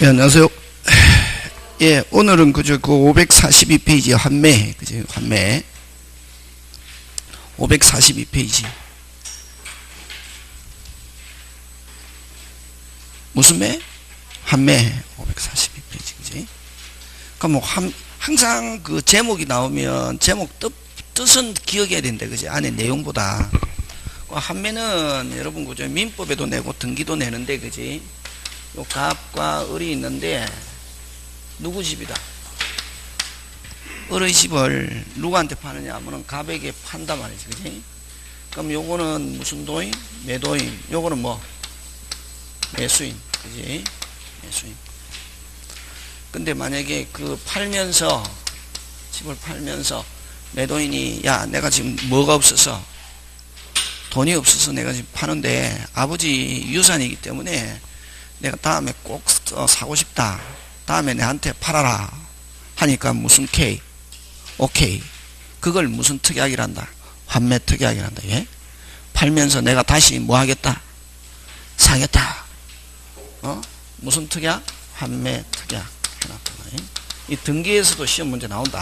예, 안녕하세요. 예, 오늘은 그 542페이지 환매, 그죠? 환매. 542페이지. 무슨 매? 환매. 542페이지, 그지? 그러니까 뭐, 항상 그 제목이 나오면 제목 뜻은 기억해야 된다, 그지? 안에 내용보다. 환매는 여러분, 그죠? 민법에도 내고 등기도 내는데, 그지? 요 갑과 을이 있는데 누구 집이다? 을의 집을 누구한테 파느냐 하면은 갑에게 판단 말이지, 그지? 그럼 요거는 무슨 도인? 매도인. 요거는 뭐? 매수인, 그지? 매수인. 근데 만약에 그 팔면서, 집을 팔면서 매도인이 야, 내가 지금 뭐가 없어서, 돈이 없어서 내가 지금 파는데 아버지 유산이기 때문에 내가 다음에 꼭 사고 싶다. 다음에 내한테 팔아라. 하니까 무슨 K? 오케이. 그걸 무슨 특약이란다? 환매 특약이란다. 예? 팔면서 내가 다시 뭐 하겠다? 사겠다. 무슨 특약? 환매 특약. 해놨다. 이 등기에서도 시험 문제 나온다.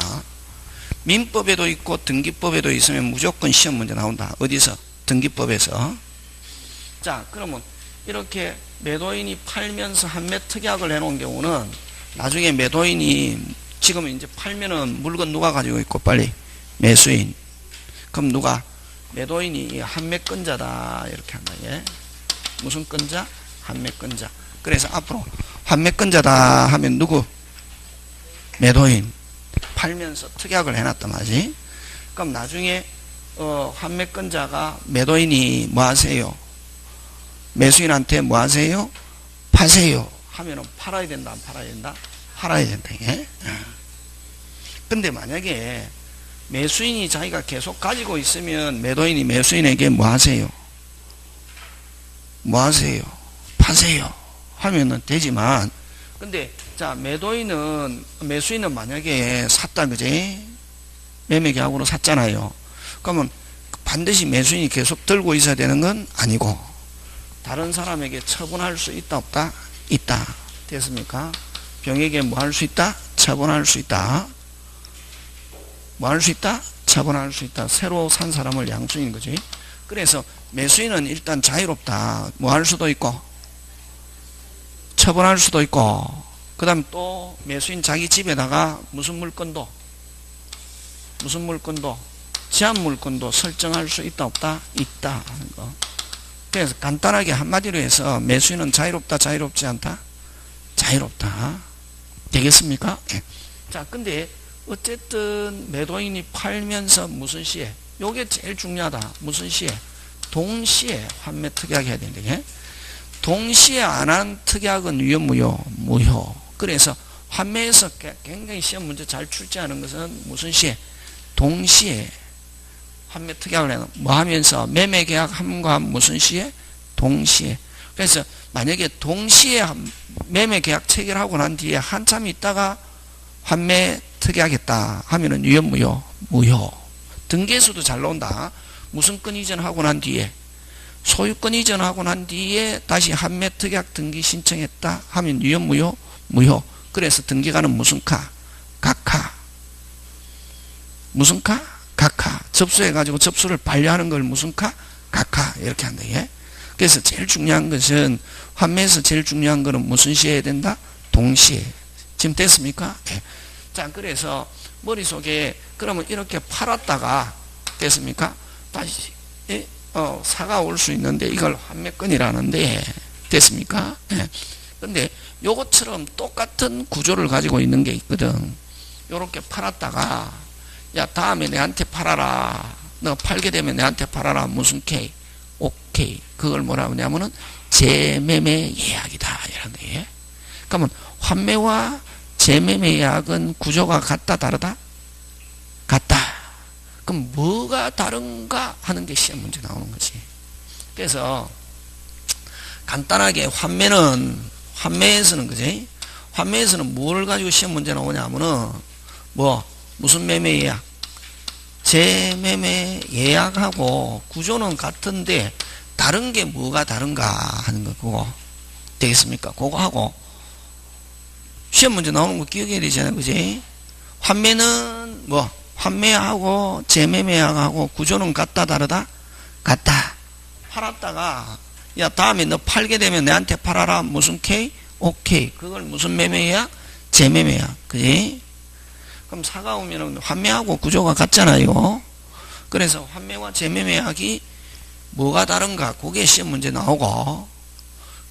민법에도 있고 등기법에도 있으면 무조건 시험 문제 나온다. 어디서? 등기법에서. 자, 그러면 이렇게 매도인이 팔면서 환매 특약을 해놓은 경우는 나중에 매도인이 지금 이제 팔면은 물건 누가 가지고 있고 빨리 매수인. 그럼 누가 매도인이 환매권자다 이렇게 한다. 예? 무슨 권자? 환매권자. 그래서 앞으로 환매권자다 하면 누구? 매도인. 팔면서 특약을 해놨단 말이지. 그럼 나중에 환매권자가 매도인이 뭐 하세요? 매수인한테 뭐 하세요? 파세요. 하면은 팔아야 된다, 안 팔아야 된다? 팔아야 된다, 이게. 근데 만약에 매수인이 자기가 계속 가지고 있으면 매도인이 매수인에게 뭐 하세요? 뭐 하세요? 파세요. 하면은 되지만, 근데, 자, 매수인은 만약에 샀다, 그지? 매매계약으로 샀잖아요. 그러면 반드시 매수인이 계속 들고 있어야 되는 건 아니고, 다른 사람에게 처분할 수 있다 없다? 있다. 됐습니까? 병에게 뭐 할 수 있다? 처분할 수 있다. 뭐 할 수 있다? 처분할 수 있다. 새로 산 사람을 양수인 거지. 그래서 매수인은 일단 자유롭다. 뭐 할 수도 있고 처분할 수도 있고 그 다음 또 매수인 자기 집에다가 무슨 물건도 제한 물건도 설정할 수 있다 없다? 있다 하는 거. 그래서 간단하게 한마디로 해서 매수인은 자유롭다, 자유롭지 않다? 자유롭다. 되겠습니까? 네. 자, 근데 어쨌든 매도인이 팔면서 무슨 시에? 요게 제일 중요하다. 무슨 시에? 동시에 환매 특약 해야 된다. 예? 동시에 안 한 특약은 유효, 무효? 무효. 그래서 환매에서 굉장히 시험 문제 잘 출제하는 것은 무슨 시에? 동시에 환매 특약을 해놓은 뭐 하면서 매매계약 함과 무슨 시에? 동시에. 그래서 만약에 동시에 매매계약 체결하고 난 뒤에 한참 있다가 환매 특약했다 하면은 유효, 무효? 무효. 등기에서도 잘 나온다. 무슨권 이전하고 난 뒤에 소유권 이전하고 난 뒤에 다시 환매 특약 등기 신청했다 하면 유효, 무효? 무효. 그래서 등기가는 무슨 카? 각하. 무슨 카? 각하. 접수해가지고 접수를 반려하는 걸 무슨 카? 각하. 이렇게 한다. 예? 그래서 제일 중요한 것은, 환매에서 제일 중요한 것은 무슨 시에 해야 된다? 동시에. 지금 됐습니까? 예. 자, 그래서 머릿속에, 그러면 이렇게 팔았다가, 됐습니까? 다시, 사가 올 수 있는데, 이걸 환매권이라는데, 됐습니까? 예. 근데 요것처럼 똑같은 구조를 가지고 있는 게 있거든. 요렇게 팔았다가, 야, 다음에 내한테 팔아라. 너 팔게 되면 내한테 팔아라. 무슨 K? 오케이. 그걸 뭐라 하냐면은 재매매 예약이다. 이런 거예요. 그러면 환매와 재매매 예약은 구조가 같다, 다르다? 같다. 그럼 뭐가 다른가 하는 게 시험 문제 나오는 거지. 그래서 간단하게 환매에서는 그지? 환매에서는 뭘 가지고 시험 문제 나오냐 하면은 무슨 매매 예약? 재매매 예약하고 구조는 같은데 다른 게 뭐가 다른가 하는 거 그거 되겠습니까? 그거 하고 시험 문제 나오는 거 기억해야 되잖아요. 그지? 환매는 뭐 환매하고 재매매하고 구조는 같다 다르다? 같다. 팔았다가 야 다음에 너 팔게 되면 내한테 팔아라. 무슨 K? 오케이. 그걸 무슨 매매야? 재매매야. 그지? 그럼 사가 오면은 환매하고 구조가 같잖아요. 그래서 환매와 재매매하기 뭐가 다른가? 그게 시험 문제 나오고,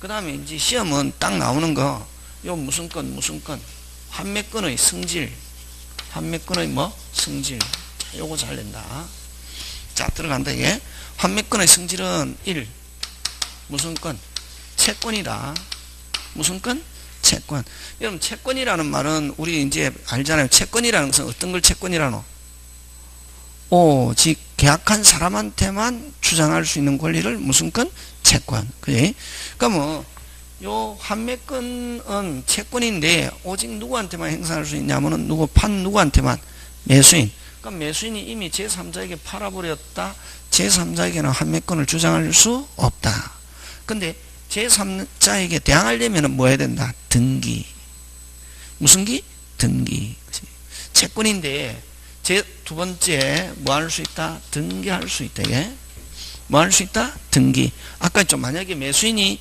그 다음에 이제 시험은 딱 나오는 거, 요 무슨 건, 무슨 건, 환매건의 성질, 환매건의 뭐? 성질. 자, 요거 잘 낸다. 자, 들어간다, 이게. 환매건의 성질은 1. 무슨 건? 채권이다. 무슨 건? 채권. 여러분, 채권이라는 말은 우리 이제 알잖아요. 채권이라는 것은 어떤 걸 채권이라노? 오직 계약한 사람한테만 주장할 수 있는 권리를 무슨 건? 채권. 그지? 그러면 요 환매건은 채권인데 오직 누구한테만 행사할 수 있냐면은 누구 판 누구한테만? 매수인. 그럼 매수인이 이미 제3자에게 팔아버렸다. 제3자에게는 환매건을 주장할 수 없다. 근데 제3자에게 대항하려면 뭐 해야 된다? 등기. 무슨 기? 등기. 그치? 채권인데 제 두 번째 뭐 할 수 있다? 등기할 수 있다. 이게 뭐 할 수 있다? 등기. 아까 좀 만약에 매수인이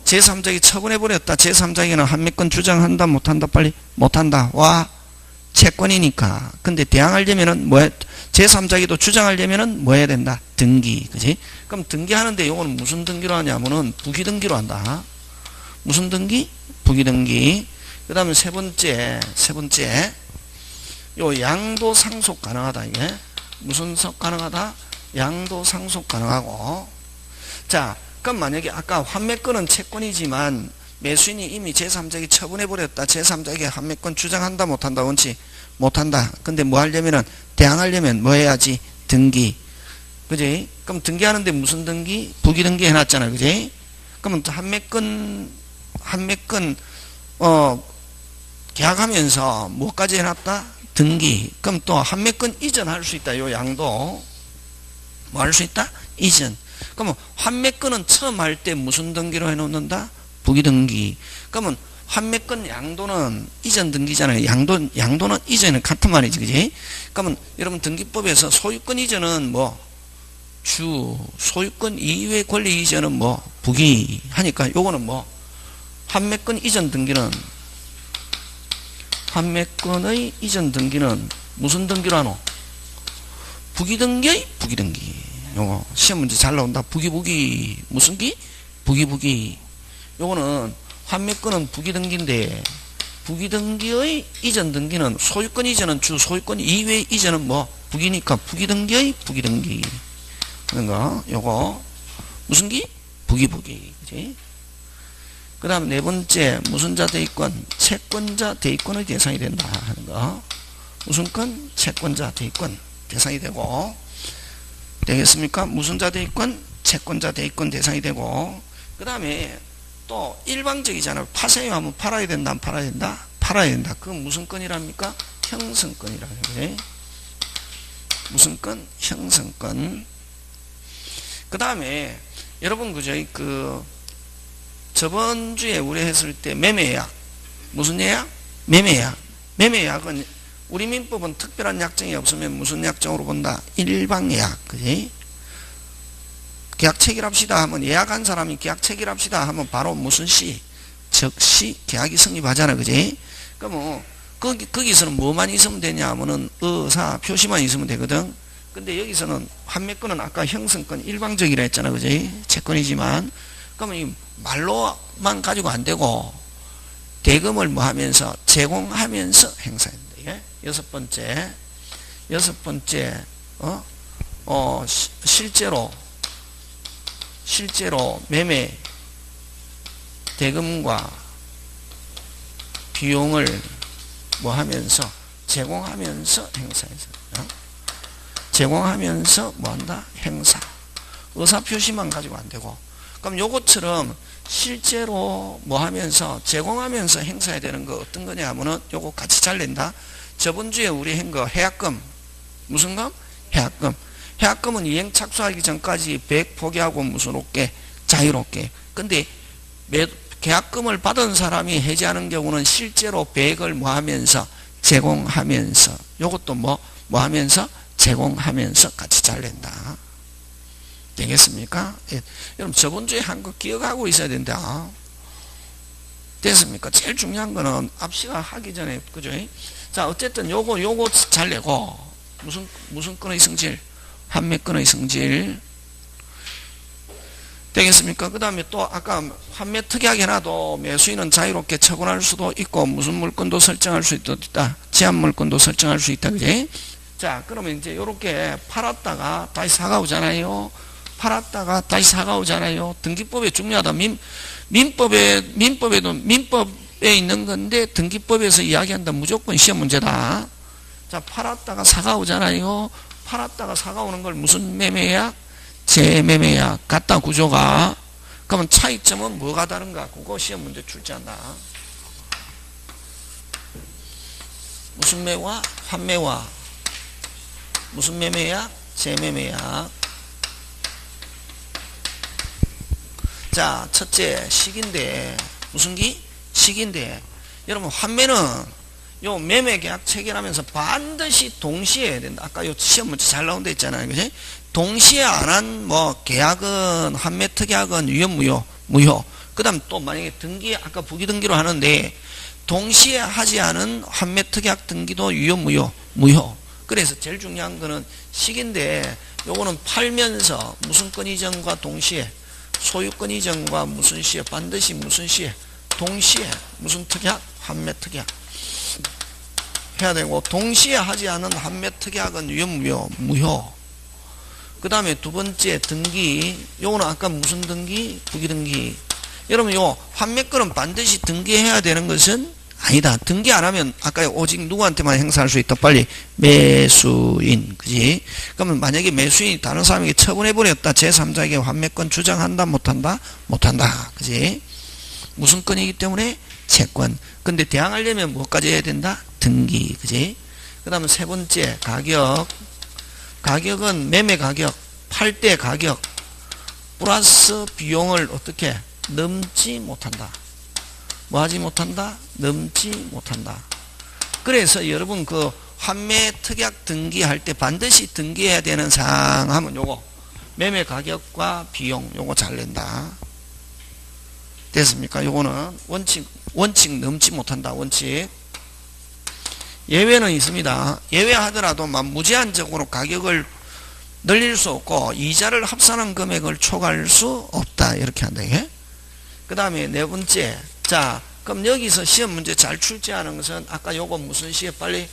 제3자에게 처분해버렸다. 제3자에게는 환매권 주장한다 못한다? 빨리 못한다. 와 채권이니까. 근데 대항하려면은 뭐 제3자에게도 주장하려면은 뭐 해야 된다? 등기. 그지? 그럼 등기하는데 요거는 무슨 등기로 하냐면은 부기등기로 한다. 무슨 등기? 부기등기. 그 다음에 세 번째 요 양도 상속 가능하다. 이게 무슨 석 가능하다? 양도 상속 가능하고. 자, 그럼 만약에 아까 환매권은 채권이지만 매수인이 이미 제3자에게 처분해버렸다. 제3자에게 환매권 주장한다 못한다? 원치 못한다. 근데 뭐 하려면은 대항하려면 뭐 해야지? 등기. 그지? 그럼 등기하는데 무슨 등기? 부기등기 해놨잖아. 그지? 그러면 환매권 계약하면서 뭐까지 해놨다? 등기. 그럼 또 환매권 이전할 수 있다. 요 양도 뭐 할 수 있다? 이전. 그러면 환매권은 처음 할 때 무슨 등기로 해놓는다? 부기등기. 그러면 환매권 양도는 이전 등기잖아요. 양도는 이전은 같은 말이지. 그지? 그러면 여러분 등기법에서 소유권 이전은 뭐 소유권 이외의 권리 이전은 뭐 부기 하니까 요거는 뭐 환매권 이전 등기는 환매권의 이전 등기는 무슨 등기로 하노? 부기등기? 부기등기. 요거 시험 문제 잘 나온다. 부기 무슨 기? 부기. 요거는 환매권은 부기등기인데 부기등기의 이전 등기는 소유권 이전은 소유권 이외의 이전은 뭐 부기니까 부기등기의 부기등기. 그런가? 요거 무슨 기? 부기. 그지? 그 다음 네 번째 무슨 자 대입권? 채권자 대입권의 대상이 된다 하는 거. 무슨 건? 채권자 대입권 대상이 되고. 되겠습니까? 무슨 자 대입권? 채권자 대입권 대상이 되고. 그 다음에 또 일방적이잖아요. 파세요 하면 팔아야 된다 안 팔아야 된다? 팔아야 된다. 그건 무슨 건이랍니까? 형성권이라고 해요. 무슨 건? 형성권. 그 다음에 여러분 그저 저번 주에 우리 했을 때 매매약. 무슨 예약? 매매약. 매매약은 우리 민법은 특별한 약정이 없으면 무슨 약정으로 본다? 일방예약. 그지? 계약 체결합시다 하면 예약한 사람이 계약 체결합시다 하면 바로 무슨 시? 즉시 계약이 성립하잖아. 그지? 그럼 거기서는 뭐만 있으면 되냐 하면은 의사 표시만 있으면 되거든. 근데 여기서는 환매권은 아까 형성권 일방적이라 했잖아. 그지? 채권이지만 그러면 이 말로만 가지고 안 되고 대금을 뭐 하면서 제공하면서 행사해야 된다. 이게 여섯 번째 실제로 매매 대금과 비용을 뭐 하면서 제공하면서 행사해서 제공하면서 뭐 한다? 행사. 의사표시만 가지고 안 되고. 그럼 요것처럼 실제로 뭐 하면서 제공하면서 행사해야 되는 거 어떤 거냐 하면은 요거 같이 잘 낸다. 저번 주에 우리 한 거 해약금. 무슨 금? 해약금. 해약금은 이행 착수하기 전까지 100 포기하고 무슨 없게 자유롭게. 근데 계약금을 받은 사람이 해지하는 경우는 실제로 배액을 뭐 하면서 제공하면서 요것도 뭐 하면서 제공하면서 같이 잘 낸다. 되겠습니까? 예. 여러분 저번 주에 한 거 기억하고 있어야 된다. 됐습니까? 제일 중요한 거는 앞시가 하기 전에 그죠? 자 어쨌든 요거 잘 내고 무슨 건의 성질? 환매건의 성질 되겠습니까? 그 다음에 또 아까 환매 특이하게 해놔도 매수인은 자유롭게 처분할 수도 있고 무슨 물건도 설정할 수 있다. 제한 물건도 설정할 수 있다. 그지? 자 그러면 이제 요렇게 팔았다가 다시 사가오잖아요. 팔았다가 다시 사가오잖아요. 등기법에 중요하다. 민법에 있는 건데 등기법에서 이야기한다. 무조건 시험 문제다. 자 팔았다가 사가오잖아요. 팔았다가 사가오는 걸 무슨 매매야? 재매매야. 같다 구조가. 그러면 차이점은 뭐가 다른가? 그거 시험 문제 출제한다. 무슨 매와? 환매와. 무슨 매매야? 재매매야. 자 첫째 시기인데 무슨 기? 시기인데 여러분 환매는 요 매매계약 체결하면서 반드시 동시에 해야 된다. 아까 요 시험 문제 잘 나온 데 있잖아요. 그지? 동시에 안 한 뭐 계약은 환매 특약은 유효 무효. 그 다음 또 만약에 등기 아까 부기등기로 하는데 동시에 하지 않은 환매 특약 등기도 유효 무효. 그래서 제일 중요한 거는 시기인데 요거는 팔면서 무슨 건 이전과 동시에 소유권 이전과 무슨 시에 반드시 무슨 시에 동시에 무슨 특약 환매 특약 해야 되고 동시에 하지 않은 환매 특약은 유효 무효. 그 다음에 두 번째 등기 요거는 아까 무슨 등기? 부기등기. 여러분 요 환매권은 반드시 등기해야 되는 것은 아니다. 등기 안 하면 아까 오직 누구한테만 행사할 수 있다. 빨리 매수인. 그지? 그러면 만약에 매수인이 다른 사람에게 처분해버렸다. 제3자에게 환매권 주장한다. 못한다? 못한다. 그지? 무슨 건이기 때문에? 채권. 근데 대항하려면 뭐까지 해야 된다? 등기. 그지? 그 다음에 세 번째 가격. 가격은 매매 가격, 팔 때 가격 플러스 비용을 어떻게 넘지 못한다. 뭐 하지 못한다? 넘지 못한다. 그래서 여러분 그 환매 특약 등기할 때 반드시 등기해야 되는 사항 하면 요거 매매 가격과 비용 요거 잘 낸다. 됐습니까? 요거는 원칙 넘지 못한다. 원칙. 예외는 있습니다. 예외하더라도 막 무제한적으로 가격을 늘릴 수 없고 이자를 합산한 금액을 초과할 수 없다. 이렇게 한다. 그 다음에 네 번째. 자, 그럼 여기서 시험 문제 잘 출제하는 것은 아까 요거 무슨 시에 빨리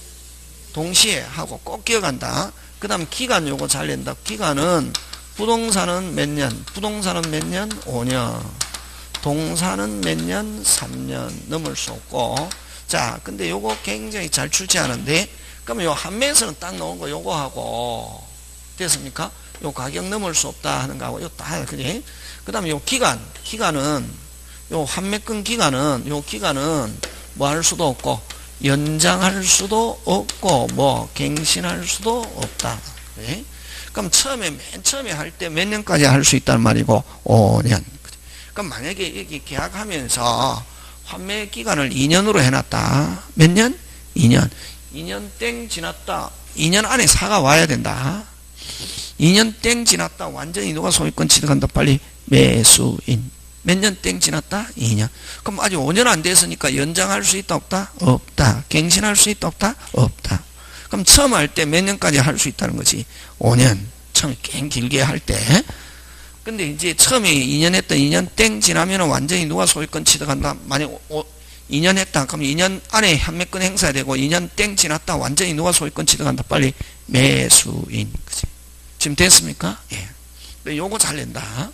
동시에 하고 꼭 기억한다. 그 다음 기간 요거 잘 낸다. 기간은 부동산은 몇 년? 부동산은 몇 년? 5년. 동산은 몇 년? 3년. 넘을 수 없고. 자, 근데 요거 굉장히 잘 출제하는데, 그러면 요 한매에서는 딱 나온 거 요거 하고, 됐습니까? 요 가격 넘을 수 없다 하는 거하고, 요 다, 그지? 그 다음에 요 기간은, 요 환매권 기간은, 뭐 할 수도 없고, 연장할 수도 없고, 뭐, 갱신할 수도 없다. 그지? 그럼 맨 처음에 할 때 몇 년까지 할 수 있다는 말이고, 5년. 그럼 만약에 여기 계약하면서, 환매 기간을 2년으로 해놨다. 몇 년? 2년. 2년 땡 지났다. 2년 안에 사가 와야 된다. 2년 땡 지났다. 완전히 누가 소유권 취득한다. 빨리 매수인. 몇 년 땡 지났다? 2년. 그럼 아직 5년 안 됐으니까 연장할 수 있다 없다? 없다. 갱신할 수 있다 없다? 없다. 그럼 처음 할 때 몇 년까지 할 수 있다는 거지? 5년. 처음에 꽤 길게 할 때. 근데 이제 처음에 2년 했다. 2년 땡 지나면 완전히 누가 소유권 취득한다. 만약 2년 했다. 그럼 2년 안에 환매권 행사되고 2년 땡 지났다. 완전히 누가 소유권 취득한다. 빨리 매수인. 그치? 지금 됐습니까? 예. 요거 잘 낸다.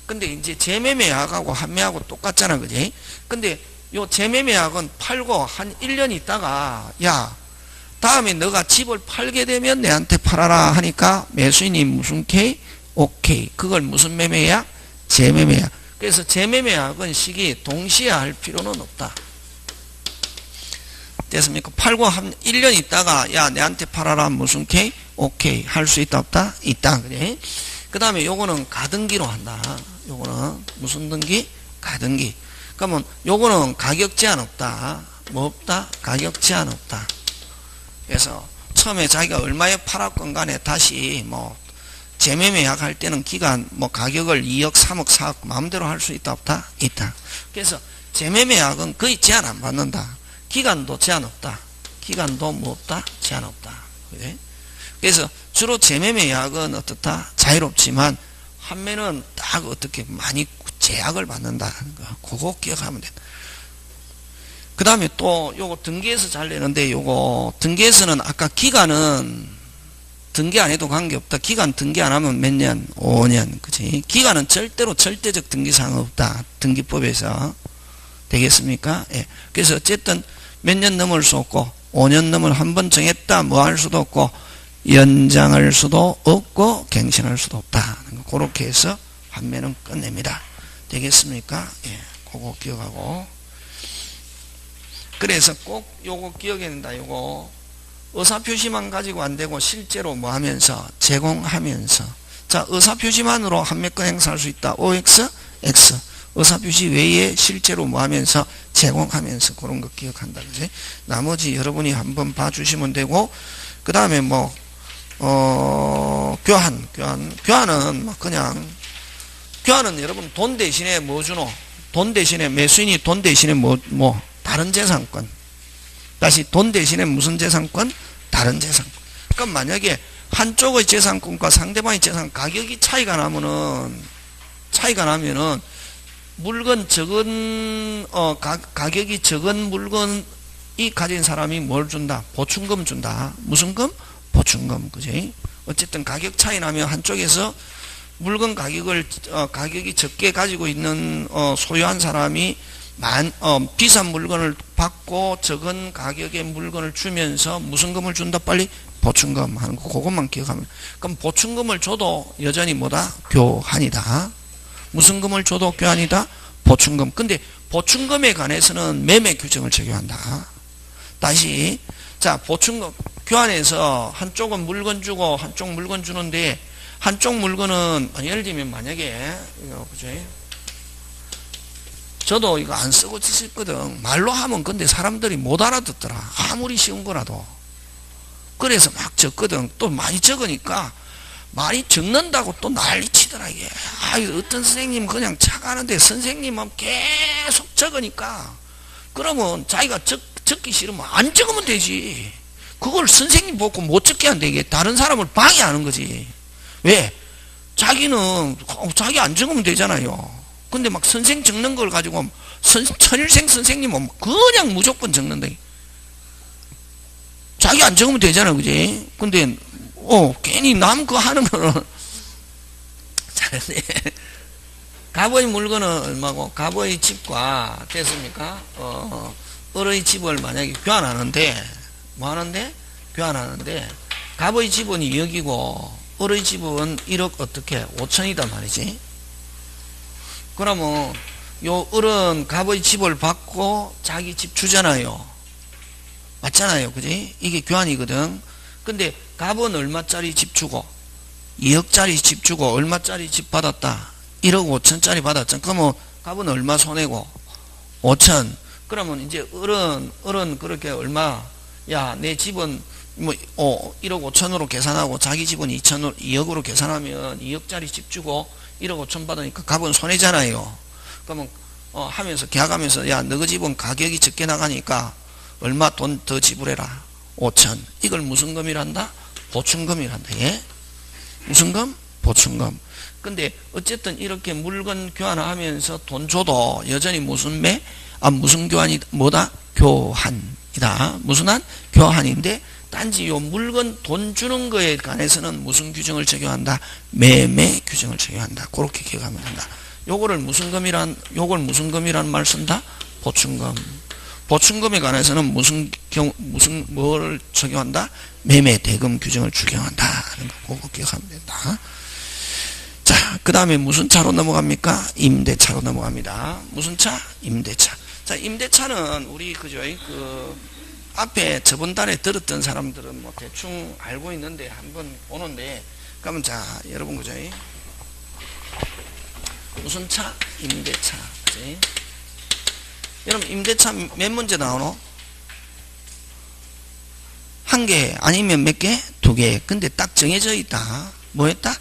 근데 이제 재매매약하고 환매하고 똑같잖아. 그지? 근데 요 재매매약은 팔고 한 1년 있다가 야, 다음에 너가 집을 팔게 되면 내한테 팔아라 하니까 매수인이 무슨 K? 오케이. 그걸 무슨 매매야? 재매매야. 그래서 재매매약은 시기 동시에 할 필요는 없다. 됐습니까? 팔고 한 1년 있다가 야 내한테 팔아라 무슨 K? 오케이. 할 수 있다 없다? 있다. 그래? 그 다음에 요거는 가등기로 한다. 요거는 무슨 등기? 가등기. 그러면 요거는 가격 제한 없다. 뭐 없다? 가격 제한 없다. 그래서 처음에 자기가 얼마에 팔았건 간에 다시 뭐 재매매 약할 때는 기간 뭐 가격을 2억, 3억, 4억 마음대로 할 수 있다 없다? 있다. 그래서 재매매 약은 거의 제한 안 받는다. 기간도 제한 없다. 기간도 뭐 없다? 제한 없다. 그래? 그래서 주로 재매매 약은 어떻다? 자유롭지만 판매는 딱 어떻게 많이 제약을 받는다는 거. 그거 기억하면 된다. 그 다음에 또 요거 등기에서 잘 내는데 요거 등기에서는 아까 기간은 등기 안 해도 관계없다. 기간 등기 안 하면 몇 년? 5년. 그치? 기간은 절대로 절대적 등기사항 없다. 등기법에서. 되겠습니까? 예. 그래서 어쨌든 몇 년 넘을 수 없고 5년 넘을 한 번 정했다. 뭐 할 수도 없고 연장할 수도 없고 갱신할 수도 없다. 그렇게 해서 판매는 끝냅니다. 되겠습니까? 예. 그거 기억하고. 그래서 꼭 요거 기억해야 된다. 요거 의사표시만 가지고 안 되고 실제로 뭐 하면서 제공하면서 자 의사표시만으로 판매권 행사할 수 있다. OX, X 의사표시 외에 실제로 뭐 하면서 제공하면서 그런 거 기억한다. 그지? 나머지 여러분이 한번 봐주시면 되고 그 다음에 뭐 교환은 뭐 그냥 교환은 여러분 돈 대신에 뭐 주노? 돈 대신에 매수인이 돈 대신에 뭐 다른 재산권. 다시 돈 대신에 무슨 재산권? 다른 재산권. 그럼 만약에 한쪽의 재산권과 상대방의 재산 가격이 차이가 나면은 물건 적은 가격이 적은 물건이 가진 사람이 뭘 준다? 보충금 준다. 무슨 금? 보충금. 그지? 어쨌든 가격 차이 나면 한쪽에서 물건 가격이 적게 가지고 있는 소유한 사람이 비싼 물건을 받고 적은 가격의 물건을 주면서 무슨 금을 준다? 빨리 보충금 하는 거. 그것만 기억하면. 그럼 보충금을 줘도 여전히 뭐다? 교환이다. 무슨 금을 줘도 교환이다? 보충금. 근데 보충금에 관해서는 매매 규정을 적용한다. 다시 자 보충금 교환해서 한쪽은 물건 주고 한쪽 물건 주는데 한쪽 물건은 예를 들면 만약에 이거 그죠? 저도 이거 안 쓰고 있었거든. 말로 하면 근데 사람들이 못 알아듣더라. 아무리 쉬운 거라도. 그래서 막 적거든. 또 많이 적으니까 많이 적는다고 또 난리치더라 이게. 어떤 선생님 그냥 차가는데 선생님은 계속 적으니까 그러면 자기가 적기 싫으면 안 적으면 되지. 그걸 선생님 보고 못 적게 한다 이게. 다른 사람을 방해하는 거지. 왜? 자기는 자기 안 적으면 되잖아요. 근데 막 선생 적는 걸 가지고 천일생 선생님은 그냥 무조건 적는다. 자기 안 적으면 되잖아, 그지? 근데 괜히 남 그거 하는 거는 잘했네. 갑의 물건은 얼마고 갑의 집과 됐습니까? 을의 집을 만약에 교환하는데 뭐 하는데? 교환하는데 갑의 집은 2억이고 을의 집은 1억 어떻게? 5천이다 말이지. 그러면 요 을은 갑의 집을 받고 자기 집 주잖아요. 맞잖아요. 그지? 이게 교환이거든. 근데 갑은 얼마짜리 집 주고 2억짜리 집 주고 얼마짜리 집 받았다? 1억 5천짜리 받았잖아. 그러면 갑은 얼마 손해고? 5천. 그러면 이제 을은 그렇게 얼마? 야, 내 집은 뭐 1억 5천으로 계산하고 자기 집은 2억으로 계산하면 2억짜리 집 주고 1억 5천 받으니까 갑은 손해잖아요. 그러면 하면서 계약하면서 야, 너희 집은 가격이 적게 나가니까 얼마 돈 더 지불해라. 5천. 이걸 무슨 금이란다? 보충금이란다. 예? 무슨 금? 보충금. 근데 어쨌든 이렇게 물건 교환하면서 돈 줘도 여전히 무슨 무슨 교환이 뭐다? 교환이다. 무슨 한? 교환인데 단지 요 물건 돈 주는 거에 관해서는 무슨 규정을 적용한다? 매매 규정을 적용한다. 그렇게 기억하면 된다. 요걸 무슨 금이란 말 쓴다? 보충금. 보충금에 관해서는 뭘 적용한다? 매매 대금 규정을 적용한다. 그거 기억하면 된다. 자, 그 다음에 무슨 차로 넘어갑니까? 임대차로 넘어갑니다. 무슨 차? 임대차. 자, 임대차는 우리 앞에 저번 달에 들었던 사람들은 뭐 대충 알고 있는데 한번 보는데 그러면 자 여러분 그죠? 무슨 차? 임대차. 그치? 여러분 임대차 몇 문제 나오노? 한 개 아니면 몇 개? 두 개. 근데 딱 정해져 있다. 뭐 했다?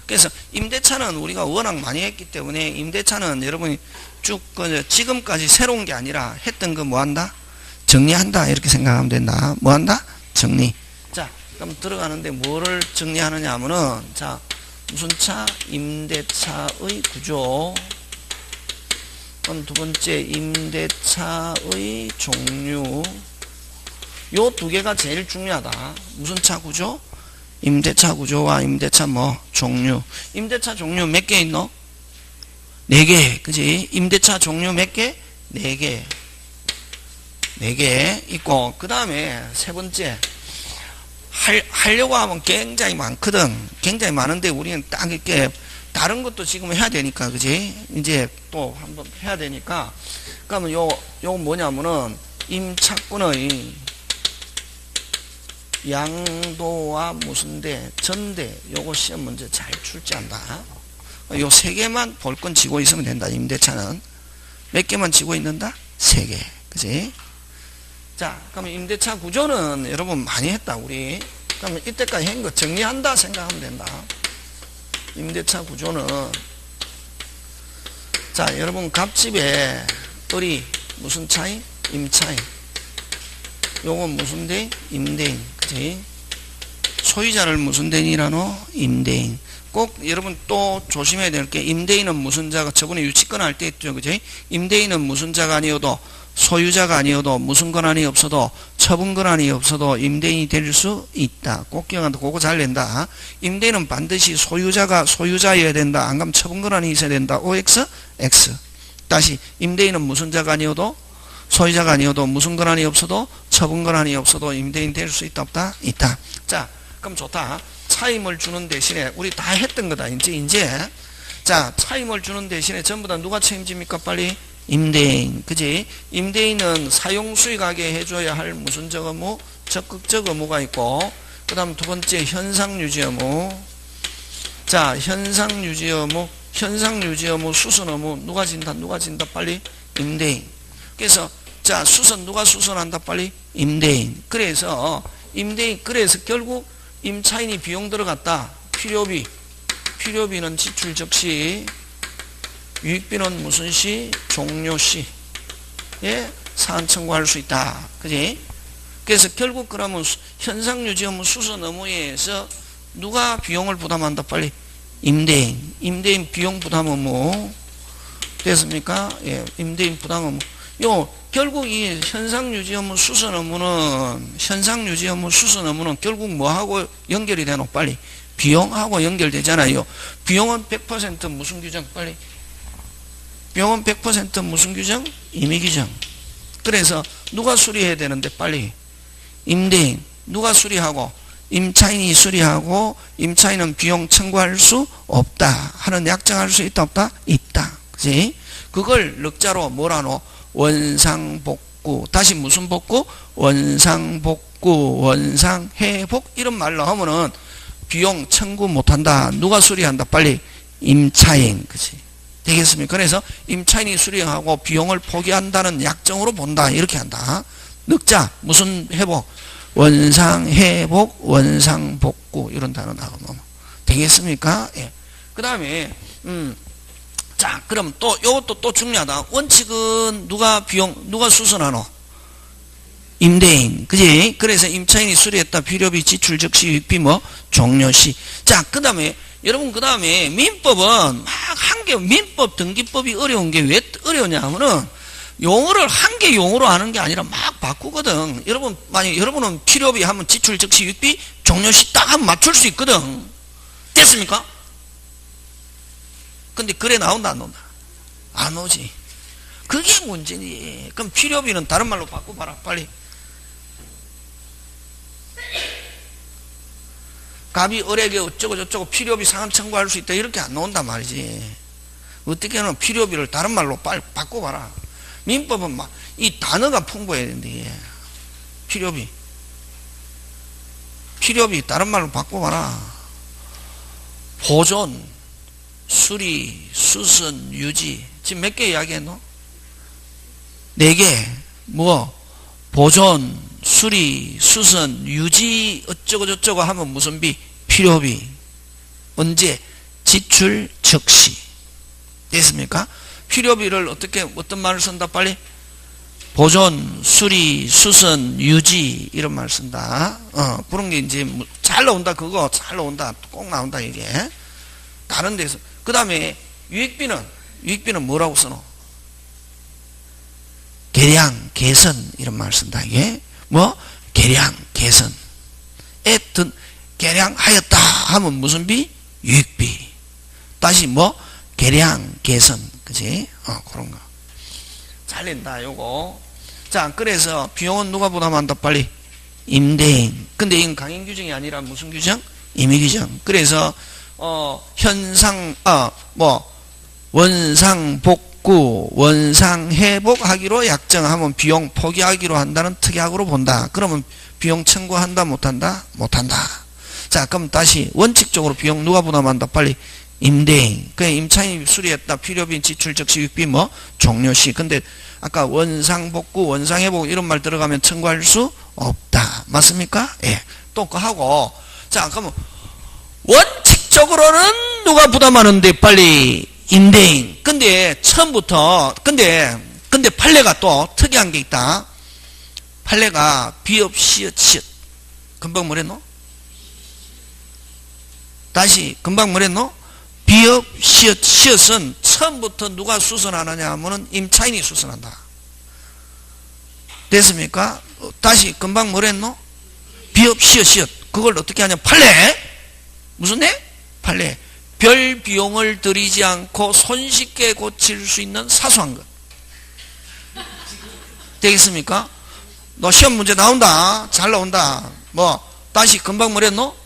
그래서 임대차는 우리가 워낙 많이 했기 때문에 임대차는 여러분이 쭉 지금까지 새로운 게 아니라 했던 거 뭐 한다? 정리한다. 이렇게 생각하면 된다. 뭐 한다? 정리. 자, 그럼 들어가는데 뭐를 정리하느냐 하면은, 자, 무슨 차? 임대차의 구조. 그럼 두 번째, 임대차의 종류. 요 두 개가 제일 중요하다. 무슨 차 구조? 임대차 구조와 임대차 뭐? 종류. 임대차 종류 몇 개 있노? 4개. 그지? 임대차 종류 몇 개? 4개. 4개 있고, 그 다음에 세 번째. 하려고 하면 굉장히 많거든. 굉장히 많은데 우리는 딱 이렇게 다른 것도 지금 해야 되니까, 그지? 이제 또 한번 해야 되니까. 그러면 요 뭐냐면은 임차권의 양도와 무슨 대, 전대, 요거 시험 문제 잘 출제한다. 요 3개만 볼 건 지고 있으면 된다. 임대차는 몇 개만 지고 있는다? 3개. 그지? 자, 그러면 임대차 구조는 여러분 많이 했다, 우리. 그러면 이때까지 한 거 정리한다 생각하면 된다. 임대차 구조는, 자, 여러분 갑집에 을이 무슨 차이? 임차인. 요건 무슨 대인? 임대인. 그치? 소유자를 무슨 대인이라노? 임대인. 꼭 여러분 또 조심해야 될 게, 임대인은 무슨 자가, 저번에 유치권 할 때 했죠. 그치? 임대인은 무슨 자가 아니어도, 소유자가 아니어도, 무슨 권한이 없어도, 처분 권한이 없어도 임대인이 될 수 있다. 꼭 기억한다. 그거 잘 낸다. 임대인은 반드시 소유자여야 된다. 안 그러면 처분 권한이 있어야 된다. OX? X. 다시, 임대인은 무슨 자가 아니어도, 소유자가 아니어도, 무슨 권한이 없어도, 처분 권한이 없어도 임대인 될 수 있다 없다? 있다. 자, 그럼 좋다. 차임을 주는 대신에 우리 다 했던 거다. 이제 자, 차임을 주는 대신에 전부 다 누가 책임집니까? 빨리 임대인. 그지? 임대인은 사용수익하게 해줘야 할 무슨 의무? 적극적 의무가 있고, 그 다음 두 번째 현상유지 의무. 자, 현상유지 의무, 수선 의무 누가 진다? 빨리 임대인. 그래서 자, 수선 누가 수선한다? 빨리 임대인. 그래서 임대인, 그래서 결국 임차인이 비용 들어갔다. 필요비는 지출 적시, 유익비는 무슨 시? 종료시. 예? 사안 청구할 수 있다. 그지? 그래서 결국 그러면 현상유지 의무, 수선 의무에 의해서 누가 비용을 부담한다? 빨리 임대인. 임대인 비용 부담 의무. 됐습니까? 예, 임대인 부담 의무. 결국 이 현상유지 의무, 수선 의무는 결국 뭐하고 연결이 되노? 빨리 비용하고 연결되잖아요. 비용은 100% 무슨 규정? 빨리 비용은 100% 무슨 규정? 임의 규정. 그래서 누가 수리해야 되는데? 빨리 임대인. 누가 수리하고? 임차인이 수리하고, 임차인은 비용 청구할 수 없다 하는 약정할 수 있다 없다? 있다. 그지? 그걸 넉자로 뭐라노? 원상복구. 다시 무슨 복구? 원상복구, 원상회복. 이런 말로 하면은 비용 청구 못한다. 누가 수리한다? 빨리 임차인. 그치? 되겠습니까? 그래서 임차인이 수리하고 비용을 포기한다는 약정으로 본다. 이렇게 한다. 넉자 무슨 회복? 원상회복, 원상복구. 이런 단어 나오면 되겠습니까? 예. 그 다음에 자, 그럼 또 요것도 또 중요하다. 원칙은 누가 수선하노? 임대인. 그지? 그래서 임차인이 수리했다. 필요비 지출 적시 유익비 뭐? 종료시. 자, 그 다음에 여러분, 그 다음에 민법은 막 한 개, 민법 등기법이 어려운 게 왜 어려우냐 하면은 용어를 한 개 용어로 하는 게 아니라 막 바꾸거든. 여러분, 만약 여러분은 필요비 하면 지출 적시 유익비 종료시 딱 하면 맞출 수 있거든. 됐습니까? 근데 그래 나온다 안 나온다? 안 오지. 그게 문제지. 그럼 필요비는 다른 말로 바꿔봐라. 빨리. 갑이 을에게 어쩌고 저쩌고 필요비 상환 청구할 수 있다. 이렇게 안 나온단 말이지. 어떻게 하면 필요비를 다른 말로 빨리 바꿔봐라. 민법은 막 이 단어가 풍부해야 되는데. 필요비 다른 말로 바꿔봐라. 보존, 수리, 수선, 유지. 지금 몇 개 이야기했노? 4개, 뭐, 보존, 수리, 수선, 유지, 어쩌고저쩌고 하면 무슨 비? 필요비. 언제? 지출 적시. 됐습니까? 필요비를 어떤 말을 쓴다, 빨리? 보존, 수리, 수선, 유지, 이런 말을 쓴다. 그런 게 이제, 잘 나온다, 그거. 잘 나온다. 꼭 나온다, 이게. 다른 데서. 그 다음에, 유익비는 뭐라고 써노? 계량, 개선, 이런 말을 쓴다, 이게. 뭐? 계량, 개선. 계량하였다 하면 무슨 비? 유익비. 다시 뭐? 계량, 개선. 그지? 그런 거. 잘 낸다, 요거. 자, 그래서 비용은 누가 부담한다, 빨리? 임대인. 근데 이건 강행 규정이 아니라 무슨 규정? 임의 규정. 그래서, 원상 복구, 원상 회복하기로 약정하면 비용 포기하기로 한다는 특약으로 본다. 그러면 비용 청구한다, 못한다? 못한다. 자, 그럼 다시 원칙적으로 비용 누가 부담한다? 빨리 임대인. 그냥 임차인이 수리했다. 필요비, 지출, 적시, 유익비, 뭐 종료시. 근데 아까 원상 복구, 원상 회복 이런 말 들어가면 청구할 수 없다. 맞습니까? 예. 또 그거 하고. 자, 그러면 원칙적으로는 누가 부담하는데 빨리 임대인. 근데 처음부터 근데 판례가 또 특이한 게 있다. 판례가 비업 시읒 시읒. 금방 뭐랬노? 다시 금방 뭐랬노? 비업 시읒 시읒은 처음부터 누가 수선하느냐 하면은 임차인이 수선한다. 됐습니까? 다시 금방 뭐랬노? 비업 시읒 시읒. 그걸 어떻게 하냐? 판례. 무슨 애? 판례. 별 비용을 들이지 않고 손쉽게 고칠 수 있는 사소한 것. 되겠습니까? 너 시험 문제 나온다. 잘 나온다. 뭐 다시 금방 뭐랬노?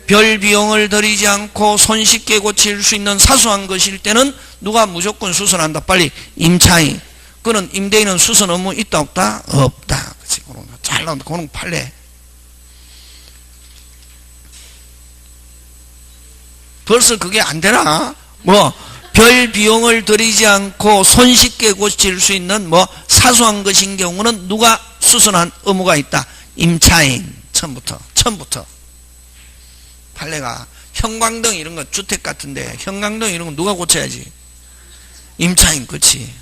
별 비용을 들이지 않고 손쉽게 고칠 수 있는 사소한 것일 때는 누가 무조건 수선한다. 빨리 임차인. 그는 임대인은 수선 의무 있다 없다? 없다. 그치? 그런 거. 잘 나온다. 그런 판례. 벌써 그게 안 되나? 뭐 별 비용을 들이지 않고 손쉽게 고칠 수 있는 뭐 사소한 것인 경우는 누가 수선한 의무가 있다. 임차인. 처음부터 판례가 형광등 이런 거 주택 같은데 형광등 이런 거 누가 고쳐야지? 임차인. 그렇지.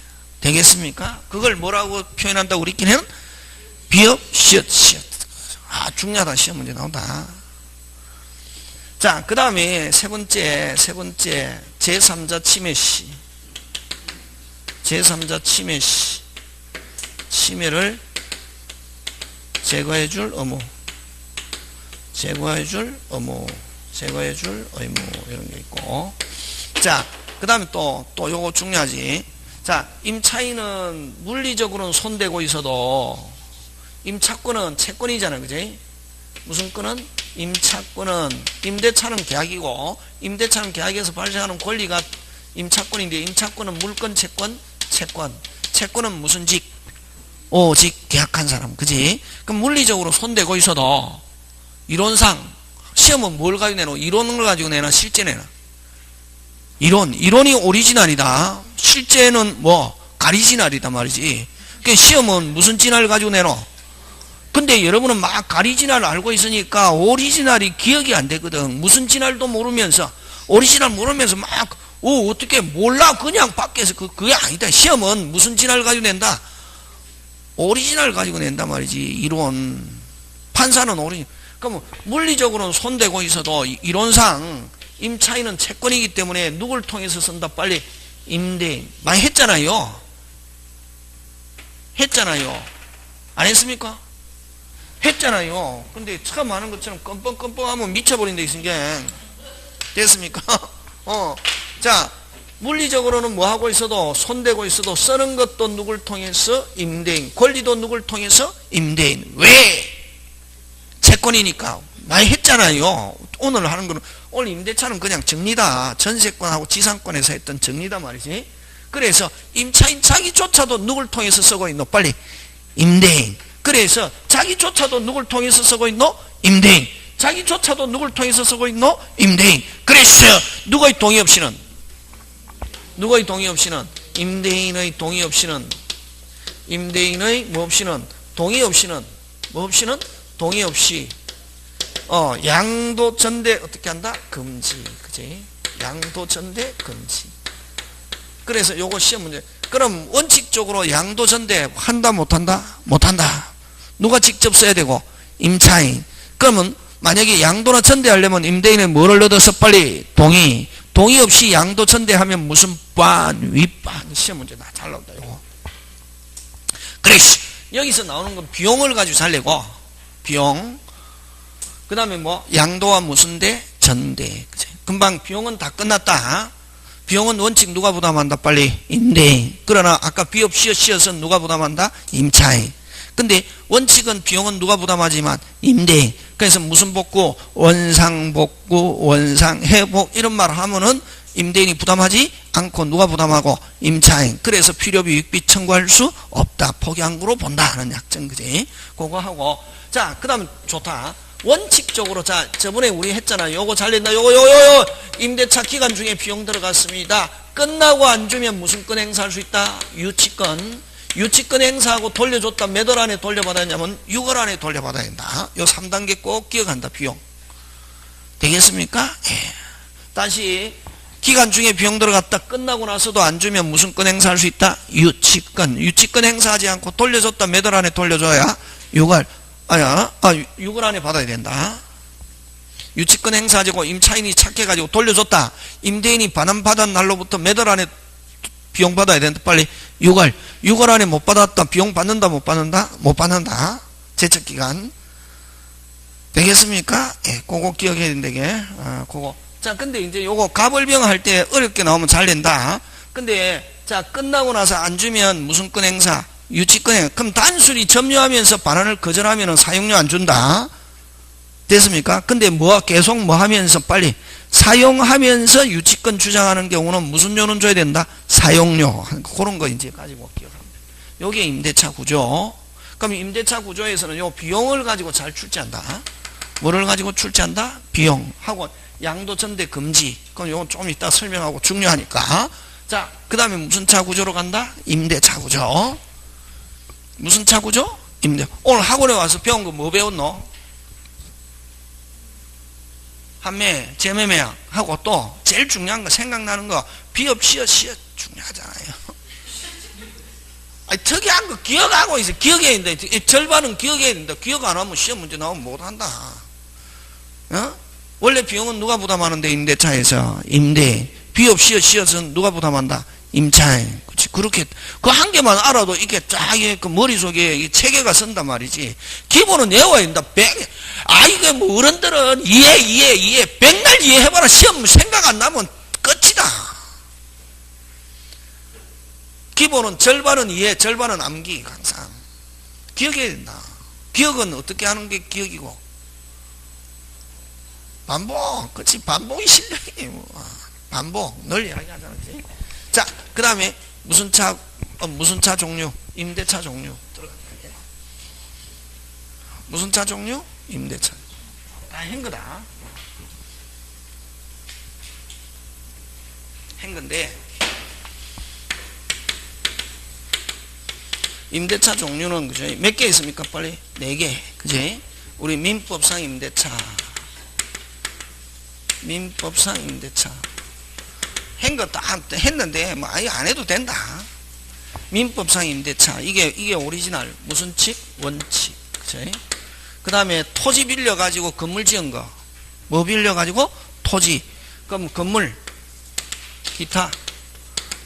되겠습니까? 그걸 뭐라고 표현한다고 우리끼리는? 비업 시읒 시읒. 중요하다. 시험 문제 나온다. 자, 그 다음에 세 번째 제3자 침해 시. 제3자 침해 시. 침해를 제거해 줄 의무. 제거해 줄 의무. 이런 게 있고. 자, 그 다음에 또 요거 중요하지. 자, 임차인은 물리적으로는 손대고 있어도 임차권은 채권이잖아요. 그지? 무슨 권은? 임차권은, 임대차는 계약이고, 임대차는 계약에서 발생하는 권리가 임차권인데, 임차권은 물권, 채권. 채권은 무슨 직? 오직 계약한 사람. 그지? 그럼 물리적으로 손대고 있어도, 이론상, 시험은 뭘 가지고 내노? 이론을 가지고 내나? 실제 내나? 이론이 오리지널이다. 실제는 뭐, 가리지널이다 말이지. 그 시험은 무슨 진화를 가지고 내노? 근데 여러분은 막 가리지널 알고 있으니까 오리지널이 기억이 안 되거든. 무슨 진화도 모르면서 오리지널 모르면서 막 어떻게 몰라. 그냥 밖에서 그게 아니다. 시험은 무슨 진화를 가지고 낸다? 오리지널 가지고 낸단 말이지. 이론. 판사는 오리지널. 그럼 물리적으로는 손대고 있어도 이론상 임차인은 채권이기 때문에 누굴 통해서 쓴다? 빨리 임대인. 많이 했잖아요. 안 했습니까? 했잖아요. 근데 처음 하는 것처럼 껌뻥껌뻥하면 미쳐버린 데 있으니까. 됐습니까? 자, 물리적으로는 뭐 하고 있어도 손대고 있어도 쓰는 것도 누굴 통해서? 임대인. 권리도 누굴 통해서? 임대인. 왜? 채권이니까. 많이 했잖아요. 오늘 하는 거는, 오늘 임대차는 그냥 정리다. 전세권하고 지상권에서 했던 정리다 말이지. 그래서 임차인 자기조차도 누굴 통해서 쓰고 있노? 빨리 임대인. 그래서 자기조차도 누굴 통해서 쓰고 있노? 임대인. 자기조차도 누굴 통해서 쓰고 있노? 임대인. 그래서 누구의 동의 없이는 임대인의 동의 없이는 임대인의 뭐 없이는 동의 없이는 뭐 없이는 동의 없이 양도 전대 어떻게 한다? 금지. 그지? 양도 전대 금지. 그래서 요거 시험 문제. 그럼 원칙적으로 양도 전대 한다 못한다? 못한다. 누가 직접 써야 되고? 임차인. 그러면 만약에 양도나 전대하려면 임대인의 뭐를 얻어서 빨리? 동의. 동의 없이 양도 전대하면 무슨 반, 윗반. 시험 문제 다 잘 나온다 요거. 그래 여기서 나오는 건 비용을 가지고 잘 내고 비용. 그 다음에 뭐 양도와 무슨 대? 전대. 그치? 금방 비용은 다 끝났다. 비용은 원칙 누가 부담한다? 빨리 임대인. 그러나 아까 비업 시어서 누가 부담한다? 임차인. 근데 원칙은 비용은 누가 부담하지만 임대인. 그래서 무슨 복구? 원상복구, 원상회복 이런 말을 하면은 임대인이 부담하지 않고 누가 부담하고? 임차인. 그래서 필요비 유익비 청구할 수 없다. 포기한구로 본다 하는 약정. 그지? 그거 하고 자 그 다음 좋다. 원칙적으로 자 저번에 우리 했잖아. 요거 잘 낸다. 요거 임대차 기간 중에 비용 들어갔습니다. 끝나고 안 주면 무슨 건 행사할 수 있다? 유치권. 유치권 행사하고 돌려줬다. 몇 월 안에 돌려받아야 하냐면 6월 안에 돌려받아야 된다. 요 3단계 꼭 기억한다. 비용. 되겠습니까? 예. 다시 기간 중에 비용 들어갔다. 끝나고 나서도 안 주면 무슨 건 행사할 수 있다? 유치권. 유치권 행사하지 않고 돌려줬다. 몇 월 안에 돌려줘야? 6월. 6월 안에 받아야 된다. 유치권 행사하고 임차인이 착해가지고 돌려줬다. 임대인이 반환받은 날로부터 몇 월 안에 비용 받아야 된다. 빨리 6월. 6월 안에 못 받았다. 비용 받는다 못 받는다? 못 받는다. 제척기간. 되겠습니까? 예, 그거 기억해야 된다게. 그거. 자, 근데 이제 요거 가벌병 할 때 어렵게 나오면 잘 된다. 근데 자, 끝나고 나서 안 주면 무슨 건 행사? 유치권 행사. 그럼 단순히 점유하면서 반환을 거절하면 사용료 안 준다. 됐습니까? 근데 계속 뭐 하면서 빨리 사용하면서 유치권 주장하는 경우는 무슨 요는 줘야 된다? 사용료. 그런 거 이제 가지고 기억합니다. 요게 임대차 구조. 그럼 임대차 구조에서는 요 비용을 가지고 잘 출제한다. 뭐를 가지고 출제한다? 비용. 하고 양도 전대 금지. 그럼 요건 좀 이따 설명하고 중요하니까. 자, 그 다음에 무슨 차 구조로 간다? 임대차 구조. 무슨 차 구조? 오늘 학원에 와서 배운 거 뭐 배웠노? 판매, 재매매약 하고 또 제일 중요한 거 생각나는 거 비업 시어 중요하잖아요. 아니, 특이한 거 기억하고 있어. 기억해야 된다. 절반은 기억해야 된다. 기억 안 하면 시험 문제 나오면 못한다. 원래 비용은 누가 부담하는데? 임대차에서 임대. 비업 시어서 누가 부담한다? 임차인. 그렇지. 그렇게 그 한 개만 알아도 이게 쫙 그 머릿속에 체계가 선단 말이지. 기본은 외워야 된다. 이게 뭐 어른들은 이해 백날 이해해봐라. 시험 생각 안 나면 끝이다. 기본은 절반은 이해, 절반은 암기. 항상 기억해야 된다. 기억은 어떻게 하는 게 기억이고? 반복. 그렇지. 반복이 실력이에요. 반복. 널 이야기하잖아. 그치? 자, 그 다음에 무슨 차 종류? 임대차 종류. 무슨 차 종류? 임대차. 다 한 거다. 한 건데, 임대차 종류는, 그죠? 몇 개 있습니까? 빨리? 4개. 그지? 우리 민법상 임대차. 민법상 임대차. 한 거 다 했는데, 뭐, 아예 안 해도 된다. 민법상 임대차. 이게 오리지널. 무슨 칙? 원칙. 그치? 그 다음에 토지 빌려가지고 건물 지은 거. 뭐 빌려가지고? 토지. 그럼 건물, 기타,